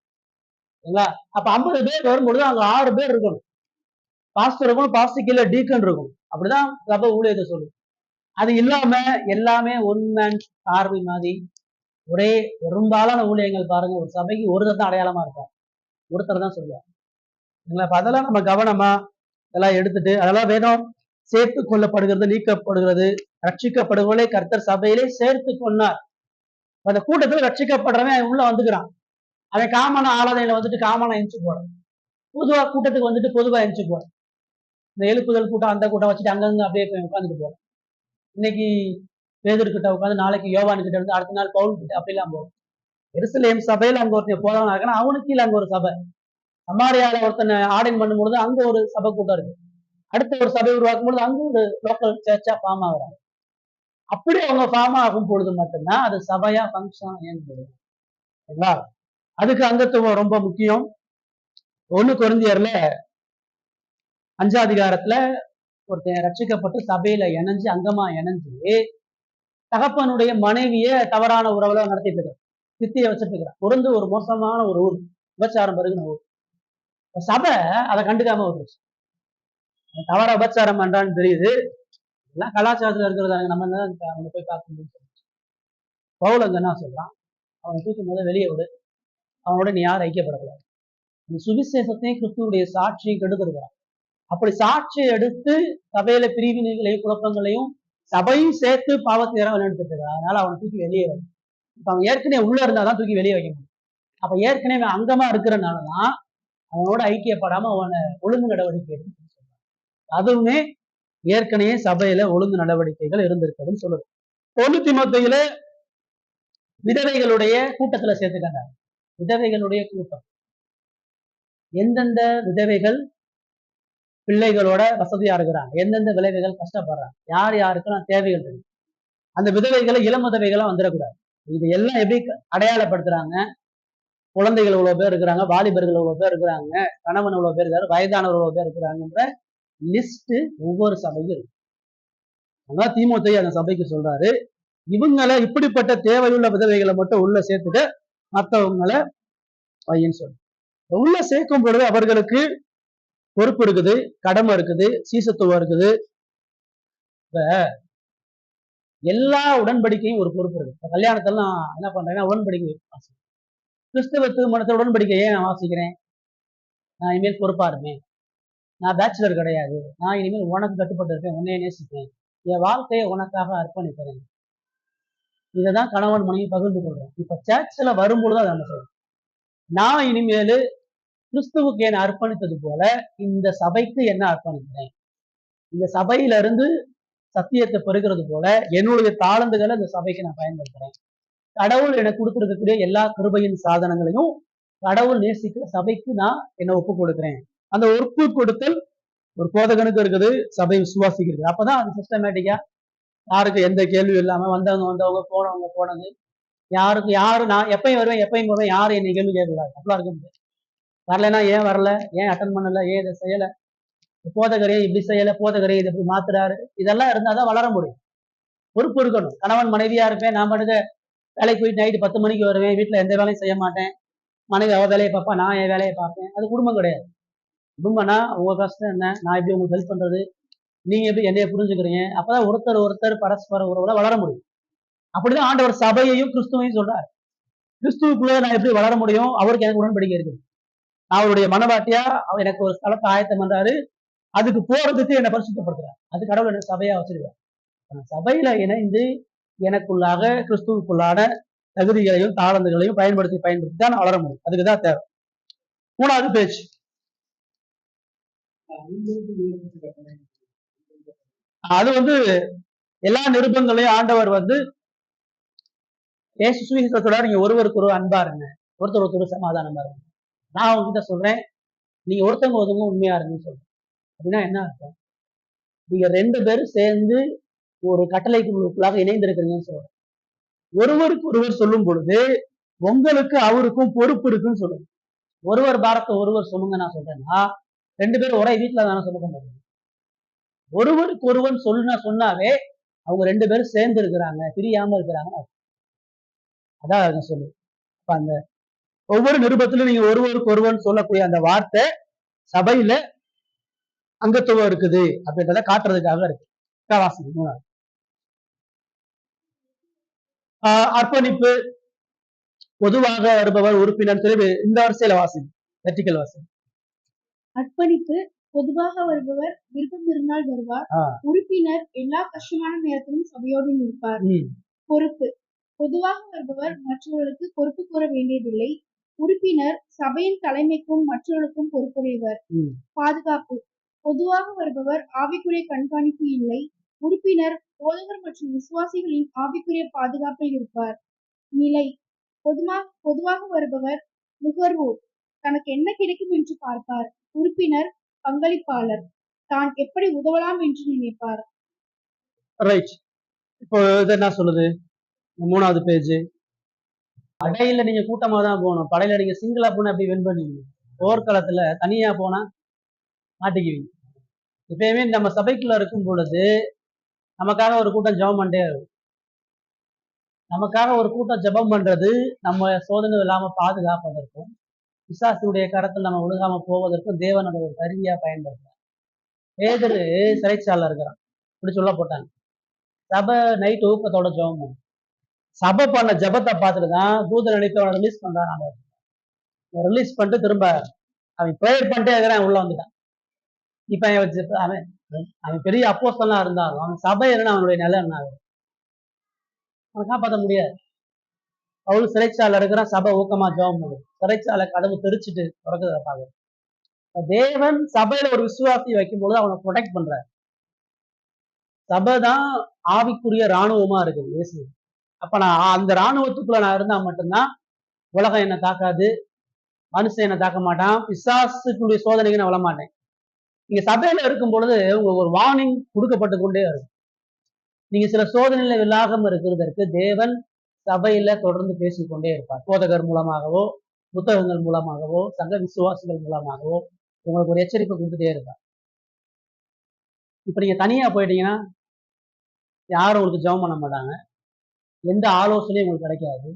அப்ப 50 பேர் வரும்பொழுது அங்க 6 பேர் இருக்கணும். பாஸ்டர் இருக்கணும், பாஸ்டர் கீழே டீக்கன் இருக்கும். அப்படிதான் சபை ஊழியத்தை சொல்லும். அது இல்லாம எல்லாமே ஒன்மேன் ஆர்மி மாதிரி ஒரே பெரும்பாலான ஊழியங்கள் பாருங்க, ஒரு சபைக்கு ஒருத்தர் தான் அடையாளமா இருப்பார், ஒருத்தர் தான் சொல்லுவார். அப்ப அதெல்லாம் நம்ம கவனமா இதெல்லாம் எடுத்துட்டு, அதெல்லாம் வேணும் சேர்த்து கொள்ளப்படுகிறது, நீக்கப்படுகிறது, ரட்சிக்கப்படுவதை கர்த்தர் சபையிலே சேர்த்து கொண்டார். அந்த கூட்டத்துல ரட்சிக்கப்படுறவன் உள்ள வந்துக்கிறான், அவன் காமன ஆராதனையில வந்துட்டு காமனா எஞ்சி போறான், பொதுவா கூட்டத்துக்கு வந்துட்டு பொதுவா எஞ்சி போறான். இந்த எழுப்புதல் கூட்டம் அந்த கூட்டம் வச்சுட்டு அங்கங்க அப்படியே போய் உட்காந்துட்டு போறான். இன்னைக்கு பேதுருக்கிட்ட உட்காந்து நாளைக்கு யோவான் கிட்ட இருந்து அடுத்த நாள் பவுல் கிட்ட அப்படிலாம் போகும். எருசலேம் சபையில அங்க ஒருத்தன் போதவனா இருக்கானா, அவனுக்கு கீழே அங்க ஒரு சபை. சமாரியால ஒருத்தனை ஆர்டைன் பண்ணும்பொழுது அங்க ஒரு சபை கூட்டம் இருக்கு. அடுத்த ஒரு சபை உருவாக்கும் பொழுது அங்க ஒரு லோக்கல் சர்ச்சா ஃபார்ம் ஆகுறாங்க. அப்படி அவங்க ஃபார்ம் ஆகும் பொழுது மட்டும்தான் அது சபையா ஃபங்க்ஷன் ஏற்படுது. அதுக்கு அங்கத்துவம் ரொம்ப முக்கியம். 1 கொரிந்தியர்ல 5ஆம் அதிகாரத்துல ஒருத்தன் ரட்சிக்கப்பட்டு சபையில இணைஞ்சு அங்கமா இணைஞ்சு தகப்பனுடைய மனைவிய தவறான உறவுல நடத்திட்டு இருக்கான், சித்திய வச்சுட்டு இருக்கிறான். பொருந்து ஒரு மோசமான ஒரு ஊர், விபச்சாரம் பெருகின ஊர். சபை அதை கண்டுக்காம வந்துருச்சு. தவற விபச்சாரம் பண்றான்னு தெரியுது, எல்லாம் கலாச்சாரத்துல இருக்கிறதாங்க, நம்ம அவனை போய் பார்க்கணும்னு சொல்லி பவுல் அங்க என்ன சொல்றான், அவனை தூக்கும் போது வெளியே விடு, அவனோட நீ யாரும் ஐக்கியப்படக்கூடாது, நீ சுவிசேஷத்தையும் கிறிஸ்துவுடைய சாட்சியும் கெடுத்திருக்கிறான். அப்படி சாட்சியை எடுத்து சபையில பிரிவினைகளையும் குழப்பங்களையும் சபையும் சேர்த்து பாவத்தை எடுத்துட்டு இருக்கான். அதனால அவனை தூக்கி வெளியே வைக்கணும். இப்ப அவன் ஏற்கனவே உள்ள இருந்தாதான் தூக்கி வெளியே வைக்க முடியும். அப்ப ஏற்கனவே அங்கமா இருக்கிறனாலதான் அவனோட ஐக்கியப்படாம அவனை ஒழுங்கு நடவடிக்கை எடுத்து சொல்றான். அதுவுமே ஏற்கனவே சபையில ஒழுங்கு நடவடிக்கைகள் இருந்திருக்குதுன்னு சொல்லுது. 1 தீமோத்தேயுல விதவைகளுடைய கூட்டத்துல சேர்த்துக்காங்க. விதவைகளுடைய கூட்டம், எந்தெந்த விதவைகள் பிள்ளைகளோட வசதியா இருக்கிறாங்க, எந்தெந்த விளைவுகள் கஷ்டப்படுறாங்க, யார் யாருக்கெல்லாம் தேவைகள் இருக்கு, அந்த விதவைகளை இளம் விதவைகளா வந்துடக்கூடாது. இது எல்லாம் எப்படி அடையாளப்படுத்துறாங்க, குழந்தைகள் இவ்வளவு பேர் இருக்கிறாங்க, வாலிபர்கள் இவ்வளவு பேர் இருக்கிறாங்க, கணவன் இவ்வளவு பேர் இருக்காரு, வயதானவர் இவ்வளவு பேர் இருக்கிறாங்கன்ற லிஸ்ட் ஒவ்வொரு சபையும் இருக்கு. அதான் தீமோத்தேயு அந்த சபைக்கு சொல்றாரு, இவங்களை இப்படிப்பட்ட தேவையுள்ள விதவைகளை மட்டும் உள்ள சேர்த்துட்டு மற்றவங்களை பையன்னு சொல்லு. உள்ள சேர்க்கும் பொழுது அவர்களுக்கு பொறுப்பு இருக்குது, கடமை இருக்குது, சீசத்துவம் இருக்குது. இப்ப எல்லா உடன்படிக்கையும் ஒரு பொறுப்பு இருக்கு. இப்ப கல்யாணத்துல நான் என்ன பண்றேன்னா உடன்படிக்கை வாசிக்கிறேன். கிறிஸ்தவ திருமணத்தை உடன்படிக்கையே நான் வாசிக்கிறேன். நான் இனிமேல் பொறுப்பா இருப்பேன், நான் பேச்சுலர் கிடையாது, நான் இனிமேல் உனக்கு கட்டுப்பட்டு இருப்பேன், உன்னைய நேசிப்பேன், என் வாழ்க்கையை உனக்காக அர்ப்பணிக்கிறேன். இதைதான் கணவன் மனைவி பகிர்ந்து கொள்றேன். இப்ப சர்ச்சில் வரும்பொழுது அதை நம்ம செய்யணும். நான் இனிமேல் கிறிஸ்துவுக்கு என்ன அர்ப்பணித்தது போல இந்த சபைக்கு என்ன அர்ப்பணிக்கிறேன், இந்த சபையில இருந்து சத்தியத்தை பெறுகிறது போல என்னுடைய தாளந்துகளை இந்த சபைக்கு நான் பயன்படுத்துறேன். கடவுள் எனக்கு கொடுத்திருக்கக்கூடிய எல்லா கிருபையின் சாதனங்களையும் கடவுள் நேசிக்கிற சபைக்கு நான் என்ன ஒப்பு கொடுக்கிறேன். அந்த ஒப்பு கொடுத்தல் ஒரு போதகனுக்கு இருக்குது, சபை விசுவாசிக்கிறது. அப்பதான் அது சிஸ்டமேட்டிக்கா யாருக்கு எந்த கேள்வியும் இல்லாம வந்தவங்க போனது, யாரு நான் எப்பயும் வருவேன் எப்பயும் போவேன், யாரும் என்னை கேள்வி கேட்கக்கூடாது. அப்படிலாம் இருக்க முடியாது. வரலைன்னா ஏன் வரல, ஏன் அட்டன் பண்ணல, ஏன் இதை செய்யல, போதகரே இப்படி செய்யல, போதகரே இதை இப்படி மாத்துறாரு, இதெல்லாம் இருந்தாதான் வளர முடியும். பொறுப்பு இருக்கணும். கணவன் மனைவியா இருப்பேன், நான் மட்டும் வேலைக்கு போயிட்டு நைட்டு 10 மணிக்கு வருவேன், வீட்டுல எந்த வேலையும் செய்ய மாட்டேன், மனைவி அவ வேலையை பார்ப்பா, நான் என் வேலையை பார்ப்பேன், அது குடும்பம் கிடையாது. குடும்பம்னா உங்க கஷ்டம் என்ன, நான் எப்படி உங்களுக்கு ஹெல்ப் பண்றது, நீங்க எப்படி என்னைய புரிஞ்சுக்கிறீங்க, அப்பதான் ஒருத்தர் பரஸ்பர உறவுல வளர முடியும். அப்படிதான் ஆண்டவர் சபையையும் கிறிஸ்துவையும் சொல்றாரு. கிறிஸ்துவுக்குள்ள நான் எப்படி வளர முடியும், அவருக்கு எனக்கு உடன்படிக்கை இருக்கு. அவருடைய மனவாட்டியா அவர் எனக்கு ஒரு ஸ்தலத்தை ஆயத்தம் பண்றாரு, அதுக்கு போறதுக்கு என்னை பரிசுத்தப்படுத்துறாரு. அது கடவுள் எனக்கு சபையா வச்சிருக்காரு. சபையில இணைந்து எனக்குள்ளாக கிறிஸ்துவுக்குள்ளான தகுதிகளையும் தாளந்துகளையும் பயன்படுத்தி தான் நான் வளர முடியும். அதுக்குதான் தேவை. 3வது பேச்சு, அது எல்லா நிருபங்களையும் ஆண்டவர் ஏசு சுவிசேஷத்தோட நீங்க ஒருவருக்கு ஒரு அன்பா இருங்க, ஒருத்தர் சமாதானமா இருங்க. நான் உங்ககிட்ட சொல்றேன், நீங்க ஒருத்தவங்க உண்மையா இருங்கன்னு சொல்றேன். அப்படின்னா என்ன அர்த்தம், நீங்க 2 பேரும் சேர்ந்து ஒரு கட்டளைக்குள்ளாக இணைந்து இருக்கிறீங்கன்னு சொல்றேன். ஒருவருக்கு ஒருவர் சொல்லும் பொழுது உங்களுக்கு அவருக்கும் பொறுப்பு இருக்குன்னு சொல்லுங்க. ஒருவர் பாரத்தை ஒருவர் சொல்லுங்க நான் சொல்றேன்னா 2 பேரும் ஒரே வீட்டுல தானே சொல்ல முடியும். ஒருவருக்கு ஒருவன் சொன்னாவே அவங்க 2 பேரும் சேர்ந்து இருக்கிறாங்க, பிரியாம இருக்கிறாங்க. அதான் சொல்லு. அந்த ஒவ்வொரு நிருபத்திலும் நீங்க ஒருவருக்கு ஒருவன் சொல்லக்கூடிய அந்த வார்த்தை சபையில அங்கத்துவம் இருக்குது அப்படின்றத காட்டுறதுக்காக இருக்கு. வாசிங்க 3வது. அர்ப்பணிப்பு, பொதுவாக வருபவர், உறுப்பினர் சொல்லி இந்த வரிசையில வாசிங்க. வெர்டிக்கல் வாசிங்க. அர்ப்பணிப்பு, பொதுவாக வருபவர், விருப்பம் இருந்தால் வருவார். உறுப்பினர், எல்லா கஷ்டமான நேரத்திலும் சபையோடு இருப்பார். பொறுப்பு, பொதுவாக வருபவர் மற்றவர்களுக்கு பொறுப்பு கூற வேண்டியதில்லை. உறுப்பினர் சபையின் தலைமைக்கும் மற்றவர்களுக்கும் பொறுப்புடையவர். பாதுகாப்பு, பொதுவாக வருபவர் ஆவிக்குரிய கண்காணிப்பு இல்லை. உறுப்பினர் போதகர் மற்றும் விசுவாசிகளின் ஆவிக்குரிய பாதுகாப்பில் இருப்பார். நிலை, பொதுவாக வருபவர் நுகர்வோர், தனக்கு என்ன கிடைக்கும் என்று பார்ப்பார். உறுப்பினர் பங்களிப்பாளர், தான் எப்படி உதவலாம் என்று நினைப்பார். ரைட். இப்போ இது என்ன சொல்லுது? 3வது பேஜ். படையில நீங்க கூட்டமா தான் போகணும். படையில நீங்க சிங்கிளா போனா எப்படி வின் பண்ணுவீங்க? போர்க்களத்துல தனியா போனா மாட்டிக்குவீங்க. எப்பயுமே நம்ம சபைக்குள்ள இருக்கும் பொழுது நமக்காக ஒரு கூட்டம் ஜெபம் பண்ணிட்டே இருக்கும். நமக்காக ஒரு கூட்டம் ஜெபம் பண்றது நம்ம சோதனை இல்லாம பாதுகாப்பதற்கும், பிசாசுடைய கரத்தில் நம்ம ஒழுகாம போவதற்கும் தேவனோட ஒரு கருவியா பயன்படுத்துறாங்க. பேதுரு சிறைச்சாலைல இருக்கிறான், இப்படி சொல்ல போட்டாங்க. சபை நைட் ஊக்கத்தோட ஜெபம் பண்ணும். சபை பண்ண ஜபத்தை பார்த்துட்டு தான் தூதர் அனுப்பி அவனை ரிலீஸ் பண்றான். ரிலீஸ் பண்ணிட்டு திரும்ப அவன் ப்ரேயர் பண்ணிட்டே இருக்கிறான், உள்ள வந்துட்டான். இப்ப அவன் பெரிய அப்போஸ்தலனா இருந்தாலும் அவன் சபை என்ன அவனுடைய நிலை என்ன ஆகும்? அவனை காப்பாற்ற முடியாது. அவளு சிறைச்சாலை இருக்கிறான், சபை ஊக்கமா ஜெபம் பண்ணுது. சிறைச்சாலை கதவு தெரிச்சுட்டு திறக்கிறத பாக்குறேன். தேவன் சபையில ஒரு விசுவாசி வைக்கும்போது அவனை ப்ரொடெக்ட் பண்றாரு. சபை தான் ஆவிக்குரிய இராணுவமா இருக்குது இயேசு. அப்ப நான் அந்த இராணுவத்துக்குள்ள நான் இருந்தா மட்டும்தான் உலகம் என்னை தாக்காது, மனுஷன் என்னை தாக்க மாட்டான், பிசாசுக்குரிய சோதனைக்கு நான் விழமாட்டேன். நீங்க சபையில இருக்கும் பொழுது உங்களுக்கு ஒரு வார்னிங் கொடுக்கப்பட்டு கொண்டே இருக்கும். நீங்க சில சோதனையில விலாகாம இருக்கிறதற்கு தேவன் சபையில தொடர்ந்து பேசிக்கொண்டே இருப்பார். போதகர் மூலமாகவோ, புத்தகங்கள் மூலமாகவோ, சங்க விசுவாசிகள் மூலமாகவோ உங்களுக்கு ஒரு எச்சரிக்கை கொடுத்துட்டே இருப்பார். இப்ப நீங்க தனியா போயிட்டீங்கன்னா யாரும் உங்களுக்கு ஜெபம் பண்ண மாட்டாங்க, எந்த ஆலோசனையும் உங்களுக்கு கிடைக்காது,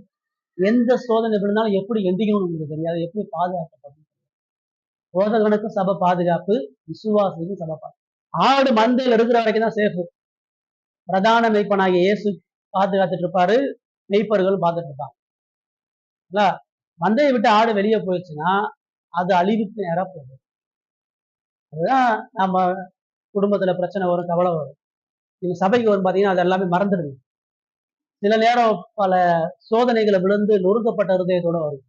எந்த சோதனை இருந்தாலும் எப்படி எந்திக்கணும்னு உங்களுக்கு தெரியாது, எப்படி பாதுகாக்கப்படும். போதகனுக்கும் சபை பாதுகாப்பு, விசுவாசிக்கும் சபை பாதுகாப்பு. ஆடு மந்தையில் இருக்கிற வரைக்கும் தான் சேஃபு. பிரதான மெய்ப்பனாகிய இயேசு பாதுகாத்துட்டு இருப்பாரு, மெய்ப்பர்கள் பார்த்துட்டு இருப்பாங்க. மந்தையை விட்டு ஆடு வெளியே போயிடுச்சுன்னா அது அழிவுக்கு நேரா போகுது. அதுதான் நம்ம குடும்பத்துல பிரச்சனை வரும், கவலை வரும். நீங்க சபைக்கு வரும் பாத்தீங்கன்னா அது எல்லாமே மறந்துடுது. சில நேரம் பல சோதனைகளை விழுந்து நொறுக்கப்பட்ட ஹிருதயத்தோட வரும்.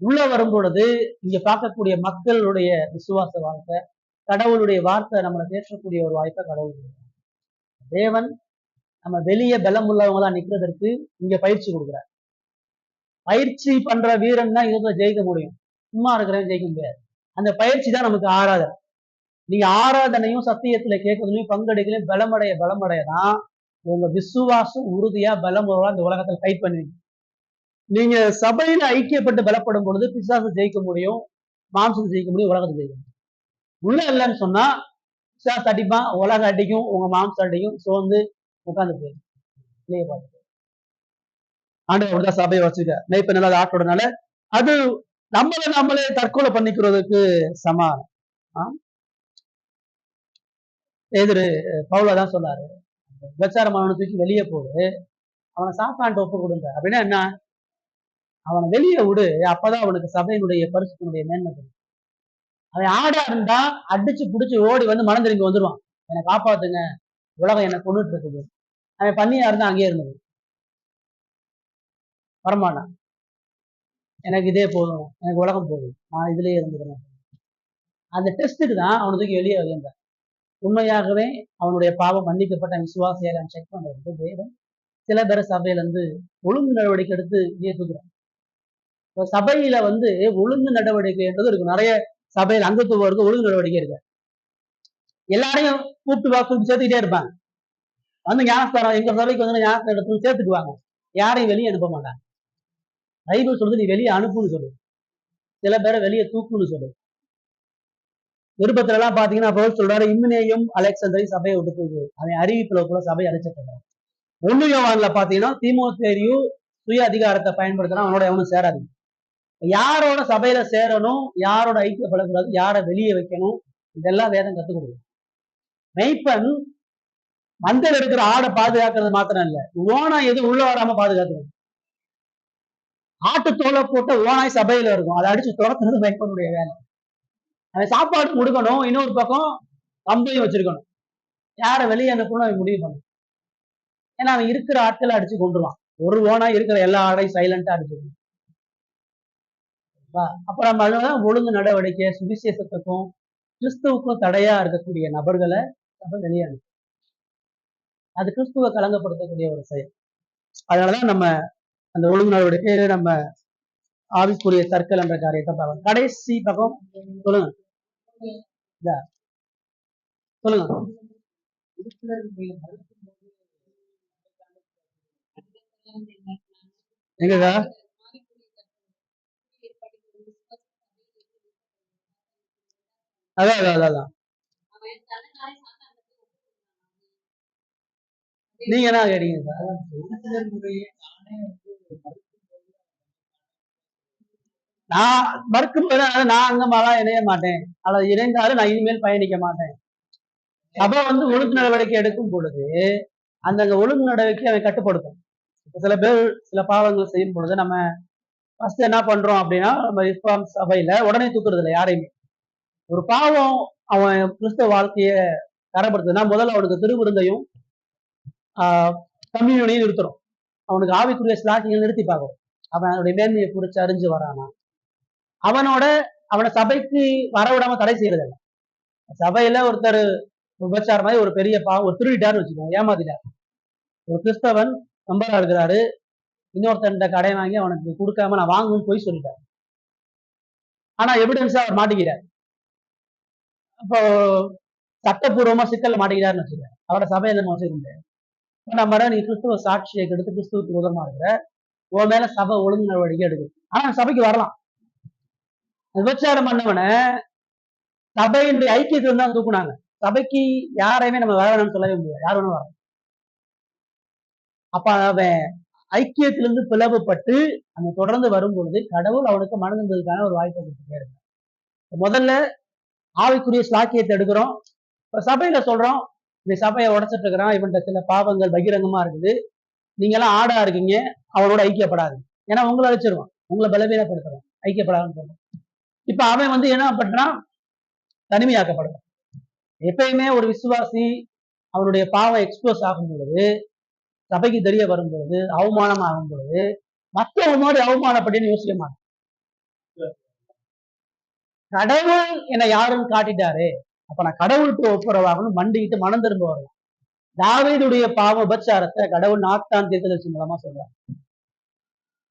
உள்ள வரும் பொழுது இங்க பார்க்கக்கூடிய மக்களுடைய விசுவாச வார்த்தை, கடவுளுடைய வார்த்தை நம்மளை பேசக்கூடிய ஒரு வாய்ப்பை கடவுள். தேவன் நம்ம வெளியே பலம் உள்ளவங்க தான் நிற்கிறதற்கு இங்க பயிற்சி கொடுக்குறார். பயிற்சி பண்ற வீரன் தான் இதுல ஜெயிக்க முடியும், சும்மா இருக்கிறவன் ஜெயிக்க முடியாது. அந்த பயிற்சி தான் நமக்கு ஆராதனை. நீங்க ஆராதனையும் சத்தியத்துல கேட்கறதுலையும் பங்கெடுக்கலையும் பலமடைய தான் உங்க விசுவாசம் உறுதியா பலமுறவா இந்த உலகத்துல ஃபைட் பண்ணுவீங்க. நீங்க சபையில ஐக்கியப்பட்டு பலப்படும் பொழுது பிசாசு ஜெயிக்க முடியும், மாம்சம் ஜெயிக்க முடியும், உலகத்தை ஜெயிக்க முடியும். உள்ள இல்லைன்னு சொன்னா பிசாசு அடிப்பான், உலகம் அடிக்கும், உங்க மாம்சம் அடிக்கும், சோர்ந்து உட்கார்ந்து போயிடும். ஆண்டு அப்படிதான் சபையை வச்சுக்க நெய்ப்ப நல்லா ஆட்டோடனால அது நம்மளே தற்கொலை பண்ணிக்கிறதுக்கு சமானம். எதிரு பவுலதான் சொன்னாரு, விபச்சாரமான தூக்கி வெளியே போடு, அவனை சாப்பாண்டு ஒப்பு கொடுங்க. அப்படின்னா என்ன? அவனை வெளியே விடு, அப்பதான் அவனுக்கு சபையினுடைய பரிசுத்தினுடைய மேன்மை தெரியும். அவன் ஆடா இருந்தா அடிச்சு பிடிச்சி ஓடி வந்து மனம் திரும்பி வந்துடுவான், என்னை காப்பாத்துங்க, உலகம் என்னை கொண்டுட்டு இருக்குது. அவன் பண்ணியா இருந்தா அங்கேயே இருந்தது வரமாட்டான். எனக்கு இதே போதும், எனக்கு உலகம் போதும், நான் இதுலயே இருந்துக்கிறேன். அந்த டெஸ்ட்டுக்கு தான் அவனை தூக்கி வெளியே வைக்கின்றான். உண்மையாகவே அவனுடைய பாவம் மன்னிக்கப்பட்ட விசுவாசியாக செக் பண்றது தேவன் சில பேரை சபையில இருந்து ஒழுங்கு நடவடிக்கை எடுத்து ஏற்றுக்கிறான். சபையில ஒழுங்கு நடவடிக்கை என்றது இருக்கு. நிறைய சபையில் அங்கத்துவருக்கு ஒழுங்கு நடவடிக்கை இருக்கு. எல்லாரையும் கூப்பிட்டு சேர்த்துக்கிட்டே இருப்பாங்க. ஞானஸ்தானம் எங்க சபைக்கு ஞானஸ்தானம் எடுத்து சேர்த்துக்குவாங்க, யாரையும் வெளியே அனுப்ப மாட்டாங்க. பைபிள் சொல்றது நீ வெளியே அனுப்புன்னு சொல்லு, சில பேரை வெளியே தூக்குன்னு சொல்லு. விருப்பத்துல எல்லாம் பாத்தீங்கன்னா பவுல் சொல்றாரு, இம்மினேயும் அலெக்சாந்தரையும் சபையை விட்டு தூக்கு. அவன் அறிவிப்புல கூட சபையை அழைச்சிட்டு. 1 யோவான்ல பாத்தீங்கன்னா தீமோத்தேயுவும் சுய அதிகாரத்தை பயன்படுத்தினா அவனோட எவனும் சேராது. யாரோட சபையில சேரணும், யாரோட ஐக்கியப்படக்கூடாது, யாரை வெளியே வைக்கணும், இதெல்லாம் வேதம் கத்துக் கொடுக்கும். மெய்ப்பன் மந்தையில இருக்கிற ஆடை பாதுகாக்கிறது மாத்திரம் இல்ல, ஓனாய் எது உள்ள வராம பாதுகாக்கிறது. ஆட்டு தோலை போட்ட ஓனாய் சபையில இருக்கும், அதை அடிச்சு துரத்துறது மேற்கொண்டுடைய வேலை. அதை சாப்பாடு கொடுக்கணும், இன்னொரு பக்கம் கம்பையும் வச்சிருக்கணும். யாரை வெளியே அனுப்பணும் அவன் முடிவு பண்ணும். ஏன்னா அவன் இருக்கிற ஆட்களை அடிச்சு கொண்டுருவான். ஒரு ஓனாய் இருக்கிற எல்லா ஆடையும் சைலண்டா அடிச்சிருக்கணும். அப்புறம் நம்ம அதனாலதான் ஒழுங்கு நடவடிக்கை, சுவிசேஷத்துக்கும் கிறிஸ்துவுக்கும் தடையா இருக்கக்கூடிய நபர்களை நம்ம வெளியே அனுப்பணும். அது கிறிஸ்துவ கலங்கப்படுத்தக்கூடிய ஒரு செயல். அதனாலதான் நம்ம அந்த ஒழுங்கு நடவடிக்கை நம்ம ஆவிக்குரிய தற்கள் என்ற காரியத்தை பார்க்கணும். கடைசி பக்கம் சொல்லுங்க சொல்லுங்க. எங்கக்கா? அதான் அதான் அதான் நீங்க என்ன கேட்டீங்க? நான் மறுக்கும் போது நான் அங்கமாலாம் இணைய மாட்டேன், அல்லது இணைந்தாலும் நான் இனிமேல் பயணிக்க மாட்டேன். சபை ஒழுங்கு நடவடிக்கை எடுக்கும் பொழுது அந்த ஒழுங்கு நடவடிக்கை அவன் கட்டுப்படுத்தும். சில பேர் சில பாவங்கள் செய்யும் பொழுது நம்ம ஃபர்ஸ்ட் என்ன பண்றோம் அப்படின்னா, நம்ம இஸ்லாம் சபையில உடனே தூக்குறது இல்லை யாரையுமே. ஒரு பாவம் அவன் கிறிஸ்தவ வாழ்க்கைய தரப்படுத்துதுன்னா முதல்ல அவனுக்கு திருவிருந்தையும் கம்யூனியனையும் நிறுத்துறோம். அவனுக்கு ஆவிக்குரிய ஸ்லாக்கிகள் நிறுத்தி பார்க்கணும். அவன் அவனுடைய மேன்மையை குறித்து அறிஞ்சு வரானா, அவனை சபைக்கு வரவிடாம தடை செய்யறது இல்லை. சபையில ஒருத்தர் விபச்சாரம் மாதிரி ஒரு பெரிய பாவம், ஒரு திருடிட்டாருன்னு வச்சுக்கோங்க, ஏமாத்திட்டார். ஒரு கிறிஸ்தவன் நம்பரா இருக்கிறாரு, இன்னொருத்தன் கடை வாங்கி அவனுக்கு கொடுக்காம நான் வாங்கணும்னு போய் சொல்லிட்டாரு. ஆனா எவிடன்ஸா அவர் மாட்டிக்கிறார். அப்போ சட்டப்பூர்வமா சிக்கல்ல மாட்டிக்கிறாருன்னு வச்சுக்கோங்க, அவரோட சபையில நம்ம வச்சுக்க முடியாது. நம்ம நீ கிறிஸ்துவ சாட்சியை கெடுத்து கிறிஸ்துவுக்கு உதவமா இருக்கிற, உன் மேல சபை ஒழுங்கு நடவடிக்கை எடுக்குது. ஆனா சபைக்கு வரலாம். விபச்சாரம் பண்ணவனை சபையினுடைய ஐக்கியத்துல தான் தூக்குனாங்க. சபைக்கு யாரையுமே நம்ம வர வேணும்னு சொல்லவே முடியாது, யார் வேணும் வரணும். அப்ப அவன் ஐக்கியத்திலிருந்து பிளவுபட்டு அங்க தொடர்ந்து வரும் பொழுது கடவுள் அவனுக்கு மனதிற்கான ஒரு வாய்ப்பை கொடுத்துட்டே இருக்கான். முதல்ல ஆவிக்குரிய ஸ்லாக்கியத்தை எடுக்கிறோம். இப்ப சபையில சொல்றோம், இந்த சபையை உடைச்சிட்டு இருக்கிறான், இவன்கிட்ட சில பாவங்கள் பகிரங்கமா இருக்குது, நீங்க எல்லாம் ஆடா இருக்கீங்க, அவனோட ஐக்கியப்படாது, ஏன்னா உங்களை அழிச்சிருவான், உங்களை பலவீனப்படுத்துறான், ஐக்கியப்படாதுன்னு சொல்றான். இப்ப அவன் என்ன பண்றான், தனிமையாக்கப்படுறான். எப்பயுமே ஒரு விசுவாசி அவனுடைய பாவம் எக்ஸ்போஸ் ஆகும் பொழுது, சபைக்கு தெரிய வரும் பொழுது, அவமானம் ஆகும் பொழுது மற்றவனோடு அவமானப்பட்டு யோசிக்க மாட்டான். கடவுள் என்னை யாருன்னு காட்டிட்டாரு, அப்ப நான் கடவுளுக்கு ஒப்புரவாகணும், மண்டிக்கிட்டு மனம் திரும்ப வரலாம். தாவீதுடைய பாவ உபச்சாரத்தை கடவுள் நாத்தான் தீர்க்கதரிசி மூலமா சொல்றான்.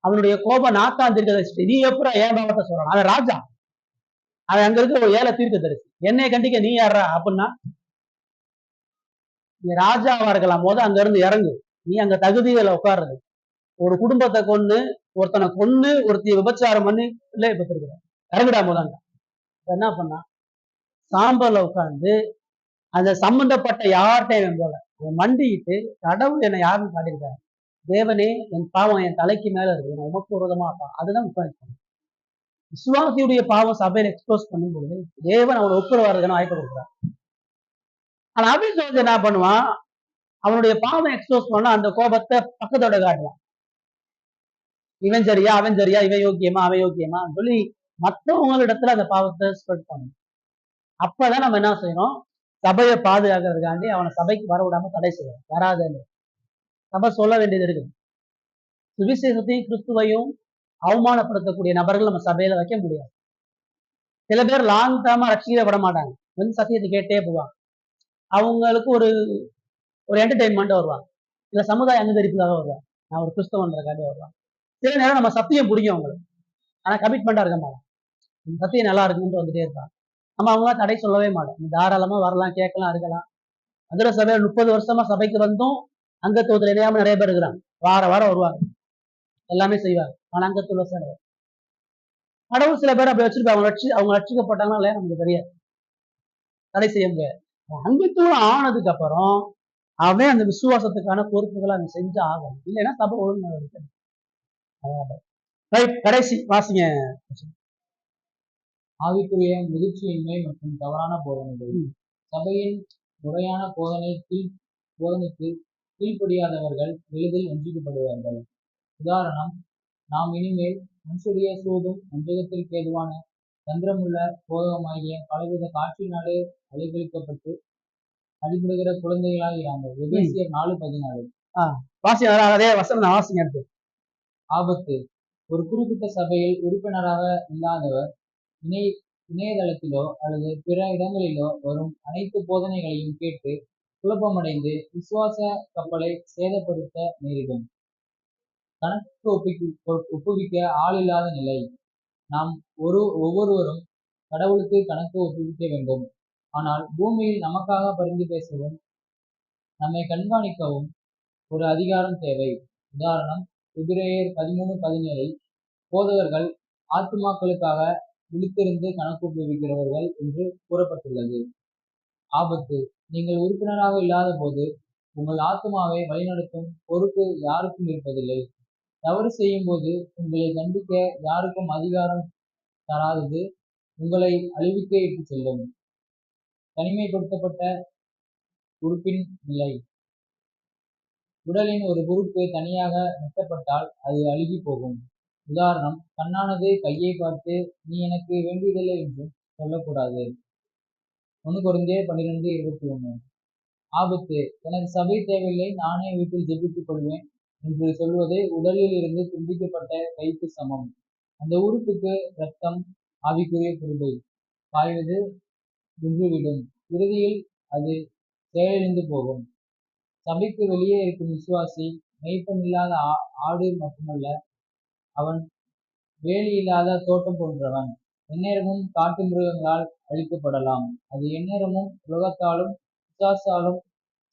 அவனுடைய கோபம் நாத்தான் தீர்க்கதரிசி, நீ எப்பறம் ஏன் பாவத்தை சொல்றான், அவன் ராஜா, அவன் அங்க இருக்க ஒரு ஏழை தீர்க்கதரிசி, என்னை கண்டிக்க நீ யாரா அப்படின்னா, நீ ராஜாவா இருக்கலாம், போது அங்க இருந்து இறங்கு, நீ அங்க தகுதியில உட்கார்றது. ஒரு குடும்பத்தை கொண்டு ஒருத்தனை கொண்டு ஒருத்தைய விபச்சாரம் பண்ணி பிள்ளைய பெற்றிருக்கிற, இறங்குடா போதாங்க. என்ன பண்ணா, சாம்பல்ல உட்கார்ந்து அந்த சம்பந்தப்பட்ட யார்கிட்டையும் போல மண்டிக்கிட்டு, கடவுள் என்னை யாருன்னு காட்டியிருக்காரு, தேவனே என் பாவம் என் தலைக்கு மேல இருக்கு, நான் உமக்கு விரோதமா இருப்பான், அதுதான் உட்காந்து விசுவாசியுடைய பாவம் சபையில எக்ஸ்போஸ் பண்ணும் பொழுது தேவன் அவனை ஒப்புரவாருன்னு வாய்ப்பு கொடுக்குறான். ஆனா அபிஷேகம் என்ன பண்ணுவான், அவனுடைய பாவம் எக்ஸ்போஸ் பண்ணா அந்த கோபத்தை பக்கத்தோட காட்டுவான். இவன் சரியா அவன் சரியா, இவன் யோக்கியமா அவன் யோக்கியமா சொல்லி மற்றவங்களிடத்துல அந்த பாவத்தை ஸ்ப்ரெட் பண்ணணும். அப்பதான் நம்ம என்ன செய்யணும், சபையை பாதுகாக்கிறதுக்காண்டி அவனை சபைக்கு வர விடாம தடை செய்யணும். வராதுன்னு சபை சொல்ல வேண்டியது இருக்குது. சுவிசேஷத்தையும் கிறிஸ்துவையும் அவமானப்படுத்தக்கூடிய நபர்கள் நம்ம சபையில வைக்க முடியாது. சில பேர் லாங் டேர்மா ரட்சிக்கப்பட மாட்டாங்க, சத்தியத்தை கேட்டே போவாங்க. அவங்களுக்கு ஒரு என்டர்டெயின்மெண்ட் வருவாங்க, இல்ல சமுதாய அங்கீகரிப்புக்காக வருவாங்க, நான் ஒரு கிறிஸ்தவன்றக்காண்டி வருவாங்க. சில நேரம் நம்ம சத்தியம் பிடிக்கும் அவங்களுக்கு, ஆனா கமிட்மெண்டா இருக்க மாட்டாங்க, சத்தியம் நல்லா இருக்குன்னு வந்துட்டே இருப்பாங்க. நம்ம அவங்க தடை சொல்லவே மாட்டோம், நீ தாராளமா வரலாம், கேட்கலாம், இருக்கலாம். மதுரை சபையில 30 வருஷமா சபைக்கு வந்தும் அங்கத்துவத்தில் இணையாம நிறைய பேர் இருக்கிறாங்க, வாரம் வருவாங்க, எல்லாமே செய்வாங்க, ஆனா அங்கத்துல சேர கடவுள் சில பேர் அப்படி வச்சிருப்பாங்க. அவங்க ரட்சிக்கப்பட்டாங்கன்னா இல்லையா நமக்கு தெரியாது, தடை செய்ய முடியாது. அங்கத்துவம் ஆனதுக்கு அப்புறம் அவன் அந்த விசுவாசத்துக்கான பொறுப்புகளை அங்க செஞ்சு ஆகும், இல்லைன்னா சபை ஒழுங்கு இருக்கு. கடைசி வாசிங்க. ஆவிக்குரிய முதிர்ச்சியின்மை மற்றும் தவறான போதனைகள். சபையின் முறையான போதனைக்கு போதனைக்கு கீழ்ப்படியாதவர்கள் எளிதில் வஞ்சிக்கப்படுவார்கள். உதாரணம், நாம் இனிமேல் மனுஷருடைய சூதும் வஞ்சகத்திற்கு ஏதுவான தந்திரமுள்ள போதகமாகிய பலவித காற்றினாலே அலைக்கழிக்கப்பட்டு அடிபடுகிற குழந்தைகளாக இராமல். எபேசியர் 4:14. வாசி அதே வசனம் வாசிங்க எடுத்து. ஆபத்து. ஒரு குறிப்பிட்ட சபையில் உறுப்பினராக இல்லாதவர் இணையதளத்திலோ அல்லது பிற இடங்களிலோ வரும் அனைத்து போதனைகளையும் கேட்டு குழப்பமடைந்து விசுவாச கப்பலை சேதப்படுத்த நேரிடும். கணக்கு ஒப்புவிக்க ஆள் இல்லாத நிலை. நாம் ஒவ்வொருவரும் கடவுளுக்கு கணக்கு ஒப்புவிக்க வேண்டும். ஆனால் பூமியில் நமக்காக பரிந்து பேசவும் நம்மை கண்காணிக்கவும் ஒரு அதிகாரம் தேவை. உதாரணம், எபிரேயர் 13:17 போதகர்கள் ஆத்துமாக்களுக்காக விழித்திருந்து கணக்கு ஒப்புவிக்கிறவர்கள் என்று கூறப்பட்டுள்ளது. ஆபத்து. நீங்கள் உறுப்பினராக இல்லாத போது உங்கள் ஆத்துமாவை வழிநடத்தும் பொறுப்பு யாருக்கும் இருப்பதில்லை. தவறு செய்யும் போது உங்களை தண்டிக்க யாருக்கும் அதிகாரம் தராதது உங்களை அழிவுக்கே இட்டு செல்லும். தனிமைப்படுத்தப்பட்ட உறுப்பின் நிலை. உடலின் ஒரு உறுப்பு தனியாக வெட்டப்பட்டால் அது அழுகி போகும். உதாரணம், கண்ணானது கையை பார்த்து நீ எனக்கு வேண்டியதில்லை என்றும் சொல்லக்கூடாது. 1 கொரிந்தியர் 12:21. ஆபத்து. எனக்கு சபை தேவையில்லை, நானே வீட்டில் ஜெபித்துக் கொள்வேன் என்று சொல்வது உடலில் இருந்து துண்டிக்கப்பட்ட கைக்கு சமம். அந்த உறுப்புக்கு இரத்தம், ஆவிக்குரிய கிருபை பாய்வது நின்றுவிடும். இறுதியில் அது செயலிழந்து போகும். சபைக்கு வெளியே இருக்கும் விசுவாசி மேய்ப்பன் இல்லாத ஆடு மட்டுமல்ல, அவன் வேலி இல்லாத தோட்டம் போன்றவன். எந்நேரமும் காட்டு மிருகங்களால் அழிக்கப்படலாம். அது எந்நேரமும் உலகத்தாலும் பிசாசாலும்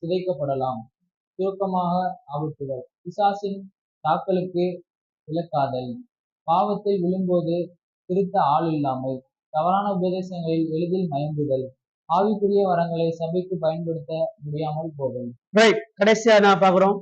சிதைக்கப்படலாம். சுருக்கமாக ஆபத்துகள். பிசாசின் தாக்கலுக்கு இலக்காதல். பாவத்தில் விழும்போது திருத்த ஆள் இல்லாமை. தவறான உபதேசங்களில் எளிதில் மயங்குதல். ஆவிக்குரிய வரங்களை சபைக்கு பயன்படுத்த முடியாமல் போதல். கடைசியா நான் பாக்குறோம்